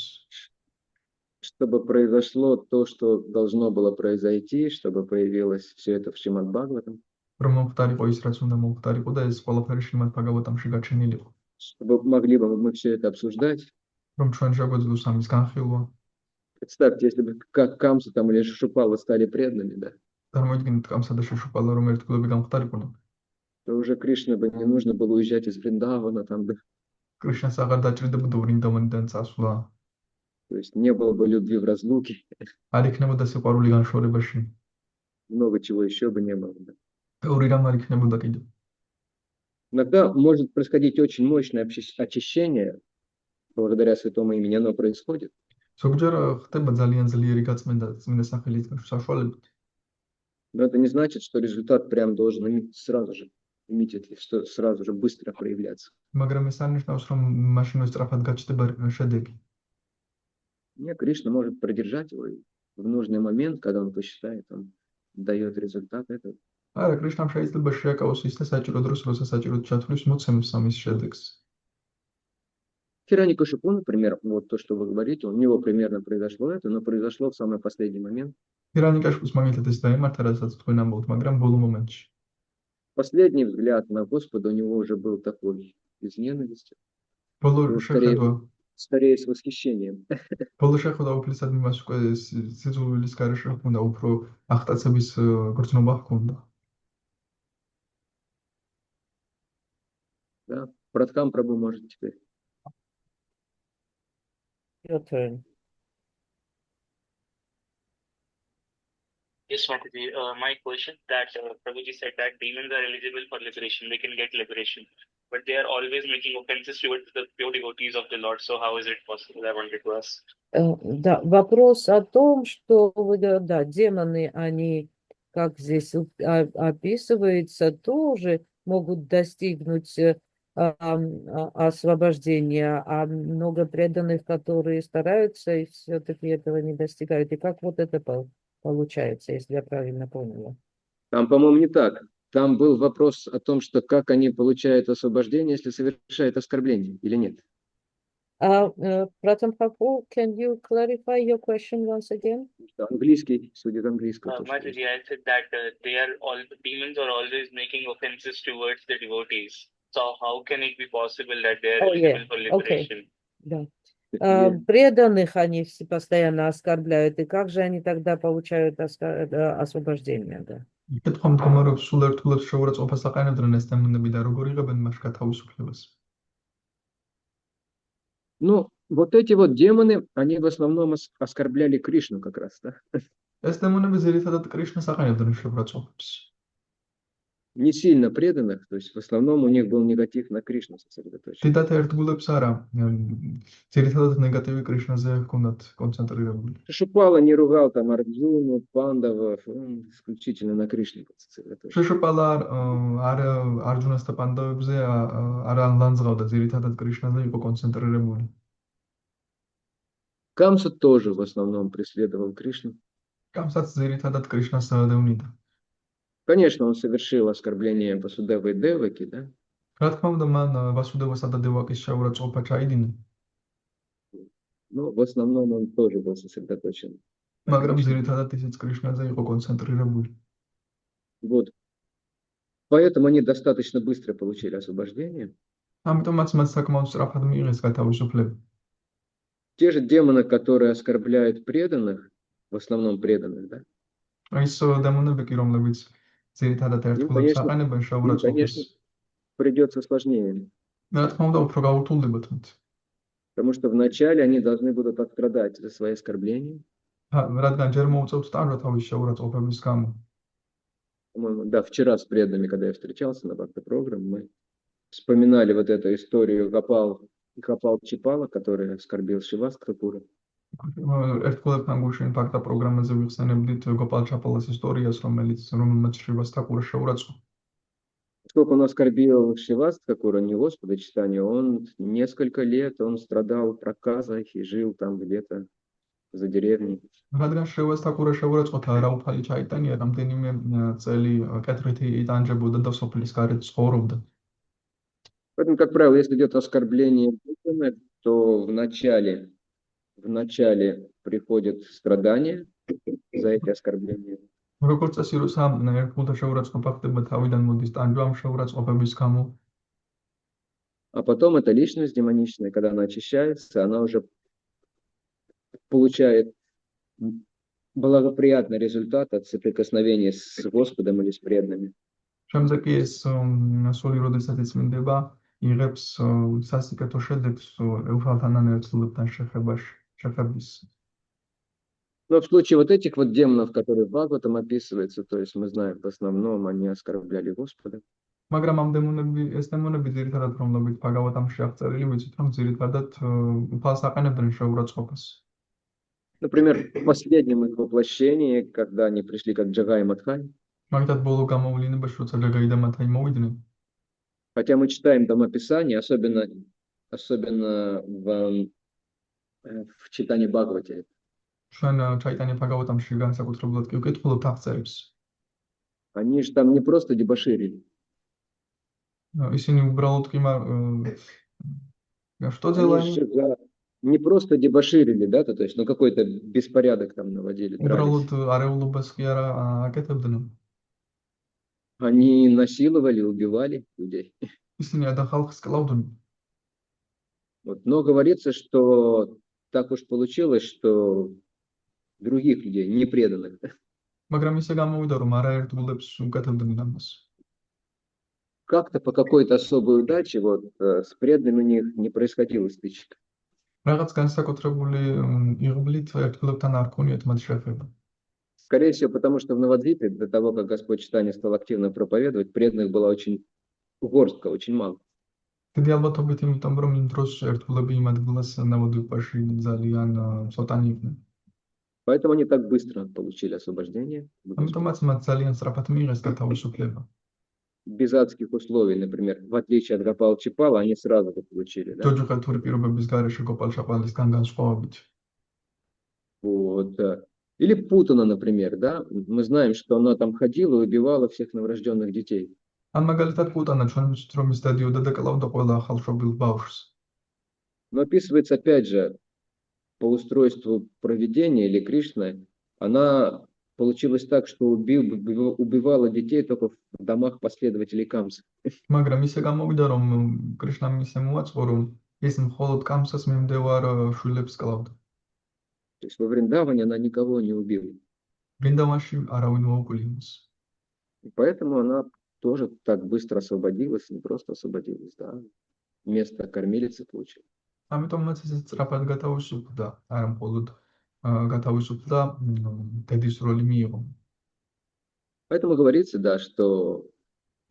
Чтобы произошло то, что должно было произойти, чтобы появилось все это в Шримад Бхагаватам. რომ მომხდარიყო ის, რაც უნდა მომხდარიყო და ეს ყველაფერი შრიმად ბაგავატამში გაჩენილიყო. Чтобы могли бы мы все это обсуждать. რომ ჩვენ შეგვეძლოს ამის განხილვა. Представьте, если бы как Камса там или Шишупала стали преданными, да, წარმოიდგინეთ კამსა და შეშუპალა რომ ერთგულები გამხდარიყო. то уже Кришне бы не нужно было уезжать из Вриндавана, там, да. კრიშნას აღარ დაჭირდებოდა ვრინდავანიდან წასვლა. То есть не было бы любви в разлуке, არ იქნებოდა სიყვარული განშორებაში. много чего еще бы не было. Да. ბევრი რამ არ იქნებოდა კიდევ. Иногда может происходить очень мощное очищение, благодаря святому имени, оно происходит. ზოგჯერ ხდება ძალიან ძლიერი გაწმენდა წმინდა სახელის საშუალებით. Но это не значит, что результат прям должен сразу же, immediately, что сразу же быстро проявляться. მაგრამ ეს არ ნიშნავს, რომ მაშინვე სწრაფად გაჩნდება შედეგი. Нет, Кришна может продержать его и в нужный момент, когда он посчитает, он дает результат этого. არა, კრიშნამ შეიძლება შეაკავოს ის და საჭირო დროს, როცა საჭიროდ ჩათვლის, მოცემს ამის შედეგს. Хираникушипу, например, вот то, что вы говорите, у него примерно произошло это, но произошло в самый последний момент. ირანიკაშვილს მაგალითად ეს დაემართა, რასაც თქვენ ამბობთ, მაგრამ ბოლო მომენტში. Последний взгляд на Господа у него уже был такой без ненависти, ბოლო ну, შეხედვა, скорее с восхищением. ბოლო შეხედვა უფლისად იმას უკვე სიძულვილის გარეშე ჰქონდა, უფრო აღტაცების გრძნობა ჰქონდა. Да? Прадхам Прабху может теперь. Your turn. Yes, Mataji. My question that Prabhuji said that demons are eligible for liberation, they can get liberation, but they are always making offenses towards the pure devotees of the Lord. So how is it possible? I wanted to ask. Да, вопрос о том, что да, демоны, они, как здесь описывается, тоже могут достигнуть освобождения, а много преданных, которые стараются и все-таки этого не достигают. И как вот это получается, если я правильно поняла? Там, по-моему, не так. Там был вопрос о том, что как они получают освобождение, если совершают оскорбление, или нет. Pratham Prabhu, can you clarify your question once again? Английский, судит английского. Mataji, I said that demons are always making offenses towards the devotees. So how can it be possible that they are Oh, yeah. eligible for liberation? Да. Преданных они все постоянно оскорбляют, и как же они тогда получают освобождение? Да. კითხვა მდგომარეობს, სულ ერთგულად შეურაცხყოფას აყენებდნენ ეს დემონები და როგორ იღებენ მასში გათავისუფლებას. Ну, вот эти вот демоны, они в основном оскорбляли Кришну как раз, да? ეს დემონები ძირითადად კრიშნას აყენებდნენ შეურაცხყოფას. Не сильно преданных, то есть в основном у них был негатив на Кришну сосредоточен. დიდად ერთგულებს არა, ძირითადად ნეგატივი კრიშნაზე ჰქონდათ კონცენტრირებული. Шишупала не ругал там Арджуну, Пандавов, он исключительно на Кришне был сосредоточен. შეშოპალა არ არჯუნას და პანდავებზე არ ანლანძღავდა, ძირითადად კრიშნაზე იყო კონცენტრირებული. Камса тоже в основном преследовал Кришну. კამსაც ძირითადად კრიშნას დაევნიდა. Конечно, он совершил оскорбление Васудевы и Деваки, да? რა თქმა უნდა, მან ვასუდევასა და დევაკის შეურაცხყოფა ჩაიდინა. Но в основном он тоже был сосредоточен. მაგრამ ძირითადად ისიც კრიშნაზე იყო კონცენტრირებული. Вот. Поэтому они достаточно быстро получили освобождение. ამიტომაც მათ საკმაოდ სწრაფად მიიღეს გათავისუფლება. Те же демоны, которые оскорбляют преданных, в основном преданных, да? ის დემონები კი, რომლებიც ძირითადად ერთგულებს აყენებენ შეურაცხყოფას. конечно, придется сложнее. რა თქმა უნდა, უფრო გაურთულდებათ მათ. Потому что вначале они должны будут отстрадать за свои оскорбления. რადგან ჯერ მოუწევთ სტანжа თავის შეურაცხყოფების გამო. По-моему, да, вчера с преданными, когда я встречался на Бхакти-программе, мы вспоминали вот эту историю Гопал Чипала, который оскорбил Шивастхапура. ერთგულებთან გუშინ ფაქტა პროგრამაზე ვიხსენებდით გოპალ ჩაპალას ისტორიას, რომელმაც შრივასთაკურა შეურაცხყოფა. Сколько он оскорбил Шивастхапура, не Господа читания, он несколько лет он страдал проказой и жил там где-то за деревней. რადგან შევასთაკურა შეურაცხყოფა არაუფალი ჩაიტანია, რამდენიმე წელი კეთრითი იტანჯებოდა და სოფლის გარეთ ცხოვრობდა. Поэтому, как правило, если идет оскорбление, то вначале приходят страдания за эти оскорбления. როგორც წესი, როცა ერთგულთა შეურაცხყოფა ხდება, თავიდან მოდის ტანჯვა ამ შეურაცხყოფების გამო. А потом эта личность демоничная, когда она очищается, она уже получает благоприятный результат от соприкосновения с Господом или с преданными. შემდეგ კი ეს სული, როდესაც იწმინდება, იღებს სასიკეთო შედეგს ეუφალთან ერთგულებთან შეხების. Но в случае вот этих вот демонов, которые в Бхагаватам описываются, то есть мы знаем, в основном они оскорбляли Господа. მაგრამ ამ ეს დემონები ძირითადად რომლებიც ბაგავატამში აღწერილი, ვიცით რომ ძირითადად უფალს აყენებდნენ შეურაცხყოფას. Например, в последнем их воплощении, когда они пришли как Джагай и Мадхай, მაგალითად ბოლო გამოვლინებაში, როცა ჯაგაი და მათაი მოვიდნენ, хотя мы читаем там описание, особенно в читании Бхагавати, ჩვენ ჩაიტანია ბაგავატამში განსაკუთრებულად კი ვკითხულობთ აღწერებს. Они же там не просто дебоширили. ისინი უბრალოდ კი что Они делали? же не просто дебоширили, да, то есть, ну, какой-то беспорядок там наводили, дрались. უბრალოდ არეულობას კი არა აკეთებდნენ. Они насиловали, убивали людей. ისინი ადან ხალხს კლავდნენ. Вот. Но говорится, что так уж получилось, что других людей, не преданных, მაგრამ ისე გამოვიდა, რომ არაერთგულებს უკეთებდნენ ამას. как-то по какой-то особой удаче вот с преданными у них не происходило стычек. რაღაც განსაკუთრებული იღბლით ერთგულებთან არ ქონიათ მათ შეხება. Скорее всего, потому что в Навадвипе, до того, как Господь Читания стал активно проповедовать, преданных было очень горстка, очень мало. დიდი ალბათობით იმიტომ, რომ იმ დროს ერთგულები იმ ადგილას ნავადვიპაში ძალიან ცოტანი იყვნენ. Поэтому они так быстро получили освобождение. ამიტომაც მათ ძალიან სწრაფად მიიღეს გათავისუფლება. Без адских условий, например, в отличие от Гопал Чипала, они сразу это получили. Да? ჯოჯოხეთური პირობების გარეშე გოპალ-შაპალისგან განსხვავებით. Вот. Или Путана, например, да? Мы знаем, что она там ходила и убивала всех новорожденных детей. ან მაგალითად პუტანა ჩვენ ვიცით, რომ ის დადიოდა და კლავდა ყველა ახალშობილ бавშვს. Но описывается, опять же, по устройству провидения или Кришны, она получилось так, что убивала детей только в домах последователей Камса. მაგრამ ისე გამოვიდა, რომ კრიშნამ ისე მოაწყო, რომ ის მხოლოდ კამსას მიმდევარ შვილებს კლავდა. То есть во Вриндаване она никого не убила. ბრინდავანში არავინ მოუკვლიო მას. И поэтому она тоже так быстро освободилась, не просто освободилась, да. Место кормилицы получила. ამიტომაც ეს სწრაფად გათავისუფლდა, არა მხოლოდ გათავისუფლდა, დედის როლი მიიღო. Поэтому говорится, да, что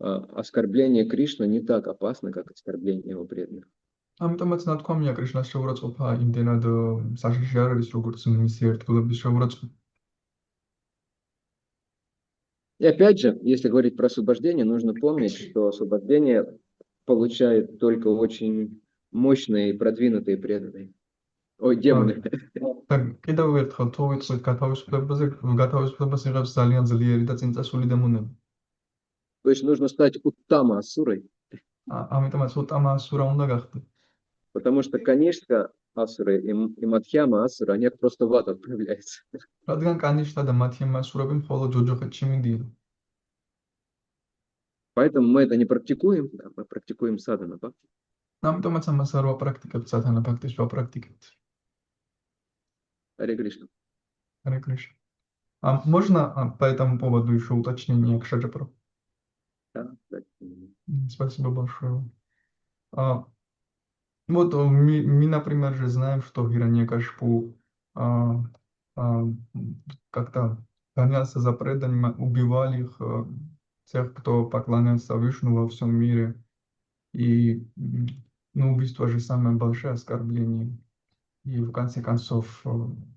оскорбление Кришны не так опасно, как оскорбление его преданных. ამიტომაც ნათქვამია კრიშნას შეურაცხყოფა იმდენად საშიში არ არის, როგორც მისი ერთგულების შეურაცხყოფა. И опять же, если говорить про освобождение, нужно помнить, что освобождение получают только очень мощные и продвинутые преданные. Ой, демоны. და კიდევ ერთხელ თუ ვიტყვით გათავისუფლებას იღებს ძალიან ძლიერი და წინწასული დემონები. То есть нужно стать Уттама Асурой, ამიტომაც უტამა ასურა უნდა გახდე. потому что Канишка Асуры и Мадхьяма Асура, они просто в ад отправляются. რადგან კანიშთა და მათი მასურები მხოლოდ ჯოჯოხეთში მიდიან. Поэтому мы это не практикуем, да, мы практикуем садхана бхакти. ამიტომაც ამას არ ვაპრაქტიკებთ სათანა ბაქტის ვაპრაქტიკებთ. Харе Кришна. Харе Кришна. Можно по этому поводу еще уточнение, Акшаджапра? Да, да. Спасибо большое. Вот мы, например, же знаем, что Хираньякашпу как-то гонялся за преданными, убивали их, тех, кто поклонялся Вишну во всем мире. И убийство же самое большое оскорбление. И в конце концов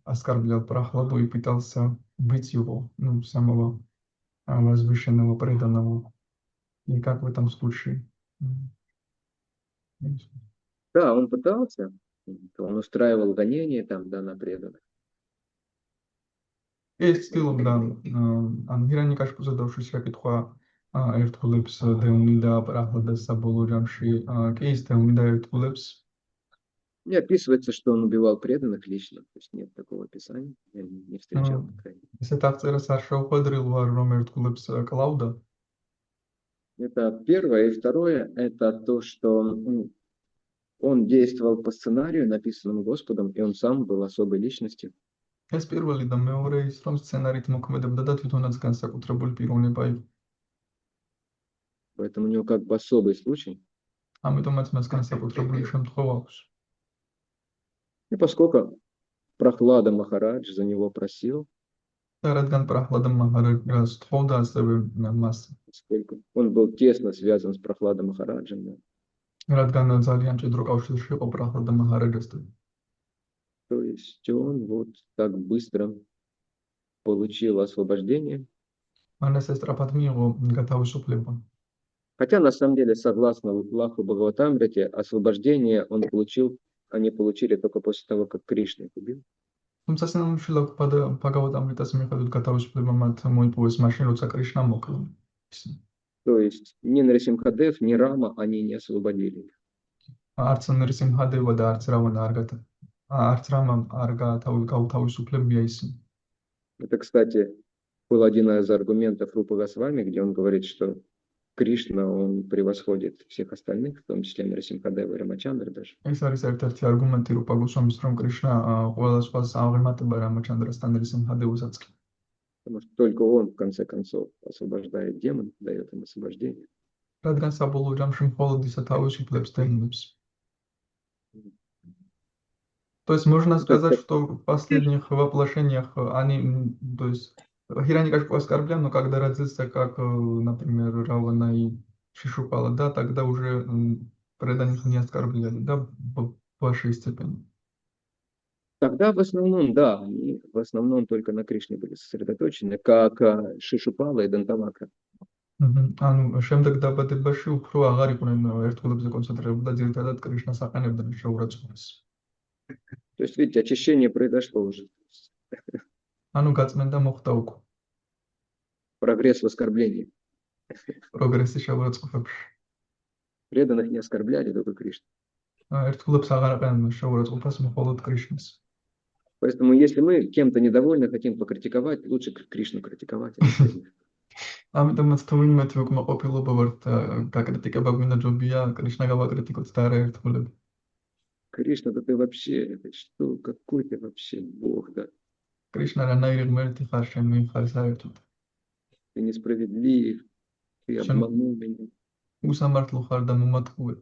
оскорблял Прахладу и пытался убить его, самого возвышенного преданного. И как в этом случае? Да, он пытался, он устраивал гонения там, да, на преданных. ეს ცდილობდა ან ჰირანიკაშპუზე დავშვის საკითხვა ერთგულებს დევნიდა პრახლადას საბოლოო ჯამში კი ის დევნიდა ერთგულებს. Не описывается, что он убивал преданных лично, то есть нет такого описания, я не встречал, по крайней мере. Ესეთ აღწერას არ შეუხვედრილ ვარ, რომ ერთგულებს კლავდა. Это первое. И второе, это то, что он действовал по сценарию, написанному Господом, и он сам был особой личностью. ეს პირველი და მეორე ის, რომ სცენარით მოქმედებდა და თვითონაც განსაკუთრებული პიროვნება იყო. Поэтому у него как бы особый случай. ამიტომაც მას განსაკუთრებული შემთხვევა აქვს. И поскольку Прахлада Махарадж за него просил, და რადგან პრახლადა მაღარაჯას თხოვდა ასევე მას, поскольку он был тесно связан с Прахладом Махараджем, да, რადგან ძალიან ჭიდრო კავშირში იყო პრახლადა მაღარაჯასთან. то есть он вот так быстро получил освобождение. მან ეს სწრაფად მიიღო გათავისუფლება. Хотя на самом деле, согласно Лаху Бхагаватамрите, освобождение они получили только после того, как Кришна их убил. თუმცა სინამდვილეში ბhagavad-ამრიტას მიხედვით გათავისუფლება მათ მოიპოვეს მაშინ, როცა კრიშნა მოკლა. То есть ни Нарисимхадев, ни Рама они не освободили их. არც ნრისიმჰადევა და არც რამამ არ გაუთავისუფლებია ისინი. Это, кстати, был один из аргументов Рупы Госвами, где он говорит, что Кришна, он превосходит всех остальных, в том числе Нарисимхадева и Рамачандры даже. ეს არის ერთ-ერთი არგუმენტი რუპა გოსვამის, რომ კრიშნა ყველა სხვას აღემატება რამაჩანდრასთან ნრისიმჰადევასაც კი. Потому что только он, в конце концов, освобождает демонов, дает им освобождение. რადგან საბოლოო ჯამში მხოლოდ ისა თავისუფლებს დემონებს. То есть можно сказать, что в последних воплощениях они, то есть Хирanyакашипу оскорблял, но когда родился, как, например, Равана и Шишупала, да, тогда уже преданных не оскорбляли, да, в вашей степени. Тогда в основном, да, они в основном только на Кришне были сосредоточены, как Шишупала и Дантавакра. ანუ შემდეგ დაბადებაში უფრო აღარ იყვნენ ერთგულებზე კონცენტრირებული და ძირითადად კრიშნას აყენებდნენ შეურაცხყოფას. То есть, видите, очищение произошло уже. ანუ გაწმენდა მოხდა უკვე. Прогресс в оскорблении. პროგრესი შეურაცხყოფებში. Преданных не оскорбляли, только Кришна. ერთგულებს აღარ აყენებდნენ შეურაცხყოფას, მხოლოდ კრიშნას. Поэтому, если мы кем-то недовольны, хотим покритиковать, лучше Кришну критиковать. А не преданных. ამიტომაც თუ ვინმე თუ უკმაყოფილობა ვართ გაკრიტიკება გვინდა ჯობია კრიშნა გავაკრიტიკოთ და არა ერთგულები. Кришна, да ты вообще, это что, какой ты вообще Бог, да? კრიშნა რანაირი ღმერთი ხარ, შენ ვინ ხარ საერთოდ? Ты несправедлив, ты обманул меня. უსამართლო ხარ და მომატყუე.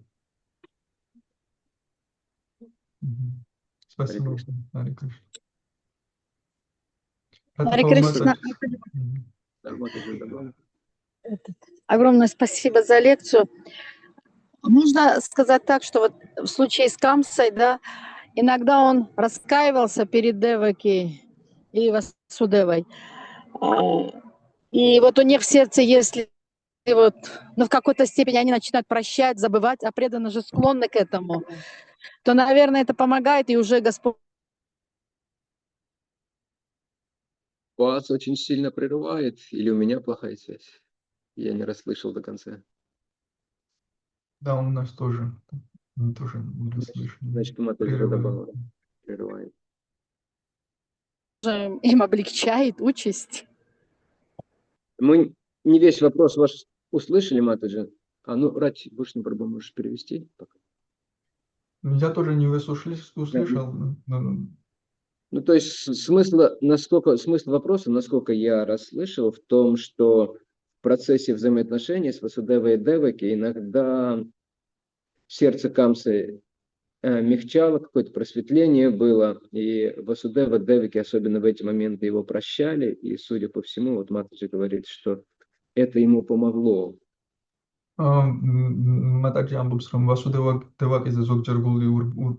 Спасибо. Харе Кришна. Харе Кришна. Да, вот уже добавил. Огромное спасибо за лекцию. Можно сказать так, что вот в случае с Камсой, да, иногда он раскаивался перед Деваки и Васудевой. И вот у них в сердце, если вот, ну, в какой-то степени они начинают прощать, забывать, а преданные же склонны к этому, то, наверное, это помогает, и уже Господь... Вас очень сильно прерывает, или у меня плохая связь? Я не расслышал до конца. Да, у нас тоже. Мы тоже не расслышали. Значит, Мата уже добавила. Прерывает. им облегчает участь. Мы не весь вопрос ваш услышали, Матаджи. А ну, Рати, Бушни Прабху, можешь перевести? Пока. Я тоже не услышал. Ну, то есть смысл вопроса, насколько я расслышал, в том, что в процессе взаимоотношений с Васудевой и Деваки иногда сердце Камсы мягчало, какое-то просветление было, и Васудева, Деваки, особенно в эти моменты, его прощали, и, судя по всему, вот Матаджи говорит, что это ему помогло. Матаджи ამბობს, რომ ვასუდევა დევაკიზე ზოგჯერ გული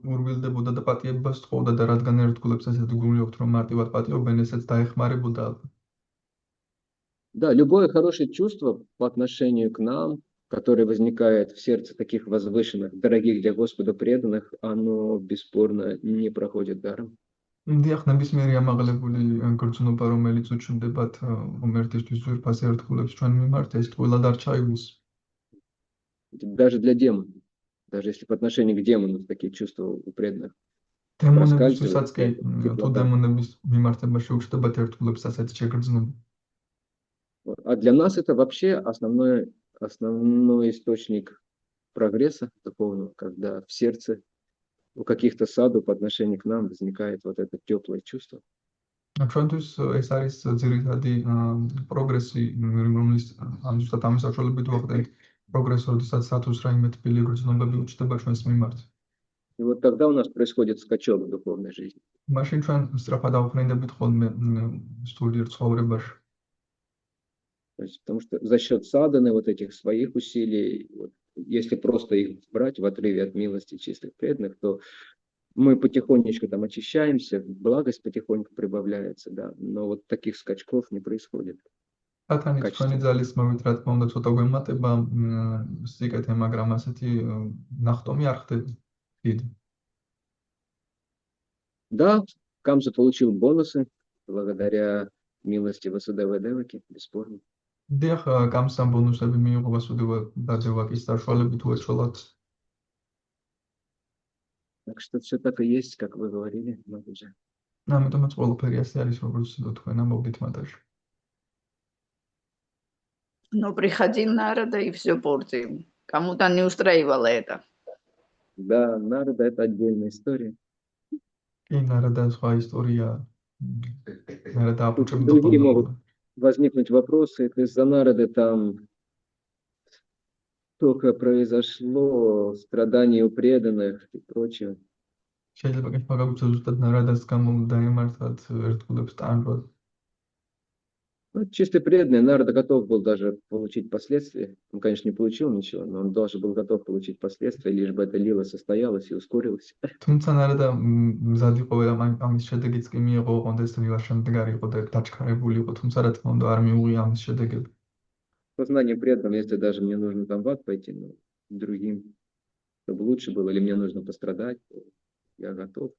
ურვილდებოდა და პატიებას თხოვდა და რადგან ერთგულებს ასეთი გული აქვთ, რომ მარტივად პატიობენ, ესეც დაეხმარებოდა. Да, любое хорошее чувство по отношению к нам, которое возникает в сердце таких возвышенных, дорогих для Господа преданных, оно бесспорно не проходит даром. დიახ, ნებისმიერი ამაღლებული გრძნობა, რომელიც უჩნდებათ ღმერთისთვის ძვირფას ერთგულებს ჩვენ მიმართ, ეს ყველა არ ჩაივლის. Даже для демонов, даже если по отношению к демонам такие чувства у преданных. დემონებისთვისაც კი, თუ დემონების მიმართებაში უჩნდებათ ერთგულებს ასეთი შეგრძნობა. А для нас это вообще основной источник прогресса духовного, когда в сердце у каких-то саду по отношению к нам возникает вот это теплое чувство. ჩვენთვის ეს არის ძირითადი პროგრესი, რომელიც ამ ზუსტად ამის საშუალებით ვახდენთ პროგრესს, როდესაც სათუს რაიმე თბილი გრძნობები უჩნდება ჩვენს მიმართ. И вот тогда у нас происходит скачок в духовной жизни. მაშინ ჩვენ სწრაფად ავხნინდებით ხოლმე სულიერ ცხოვრებაში. То есть, потому что за счет садханы, вот этих своих усилий, вот, если просто их брать в отрыве от милости чистых преданных, то мы потихонечку там очищаемся, благость потихоньку прибавляется, да, но вот таких скачков не происходит. სათანის ჩვენი ძალის მოვით, რა თქმა უნდა, ცოტა გვემატება სიკეთე, მაგრამ ასეთი ნახტომი არ ხდება. Да, Камса получил бонусы благодаря милости Васудевы Деваки, бесспорно. დიახ, კამსამ ბონუსები მიიღო ვასუდევა დევაკის საშუალებით უეცველად. Так что все так и есть, как вы говорили, Мадуджа. ამიტომაც ყველაფერი ასე არის, როგორც თქვენ ამბობდით მათაში. Но приходил Нарада и все портил. Кому-то не устраивало это. Да, Нарада это отдельная история. კი, ნარადა სხვა ისტორია. ნარადა Тут აპუჩები другие могут возникнуть вопросы. Из-за Нарады там только произошло страдание у преданных и прочее. შეიძლება კი მაგალითად ზუსტად ნარადას გამო დაემართათ ერთგულებს ტანჯვა. Ну, чисто преданный, Нарада готов был даже получить последствия. Он, конечно, не получил ничего, но он даже был готов получить последствия, лишь бы эта лила состоялась и ускорилась. თუმცა ნარადა მზად იყო ამის შედეგიც კი მიიღო, ოღონდ ეს ლილა შემდგარი იყო და დაჩქარებული იყო, თუმცა რა თქმა უნდა არ მიუღია ამის შედეგები. Познание преданным, если даже мне нужно там в ад пойти, но другим, чтобы лучше было, или мне нужно пострадать, то я готов.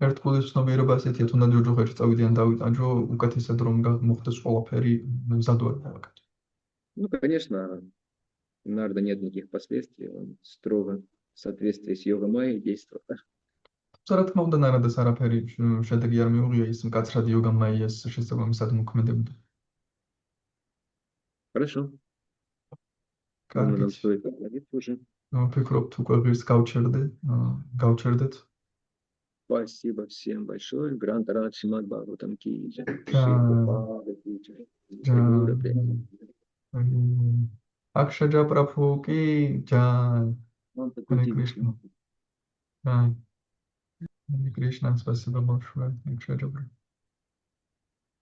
ერთგულის ცნობიერება ასეთია, თუნდაც ჯოჯოხეთში წავიდიან დავიტანჯო, უკეთესად რომ მოხდეს ყველაფერი მზად ვარ დავაკეთო. Ну, конечно, у Нарда нет никаких последствий, он строго в соответствии с йога майей действовал. თუმცა რა თქმა უნდა ნარადას არაფერი შედეგი არ მიუღია, ის მკაცრად იოგა მაიას შესაბამისად მოქმედებდა. Хорошо. Думаю, нам კარგით. стоит остановиться уже. ვფიქრობთ უკვე ღირს გავჩერდეთ. Спасибо всем большое. Грант Рад Шримад Бхагаватам ки джай. Да. Шрила Прабхупада ки джай. Гаура Према. Акшаджа Прабху ки джай. Манта Харе Кути Кришна. Вишну. Харе Кришна, спасибо большое. Акшаджа Прабху.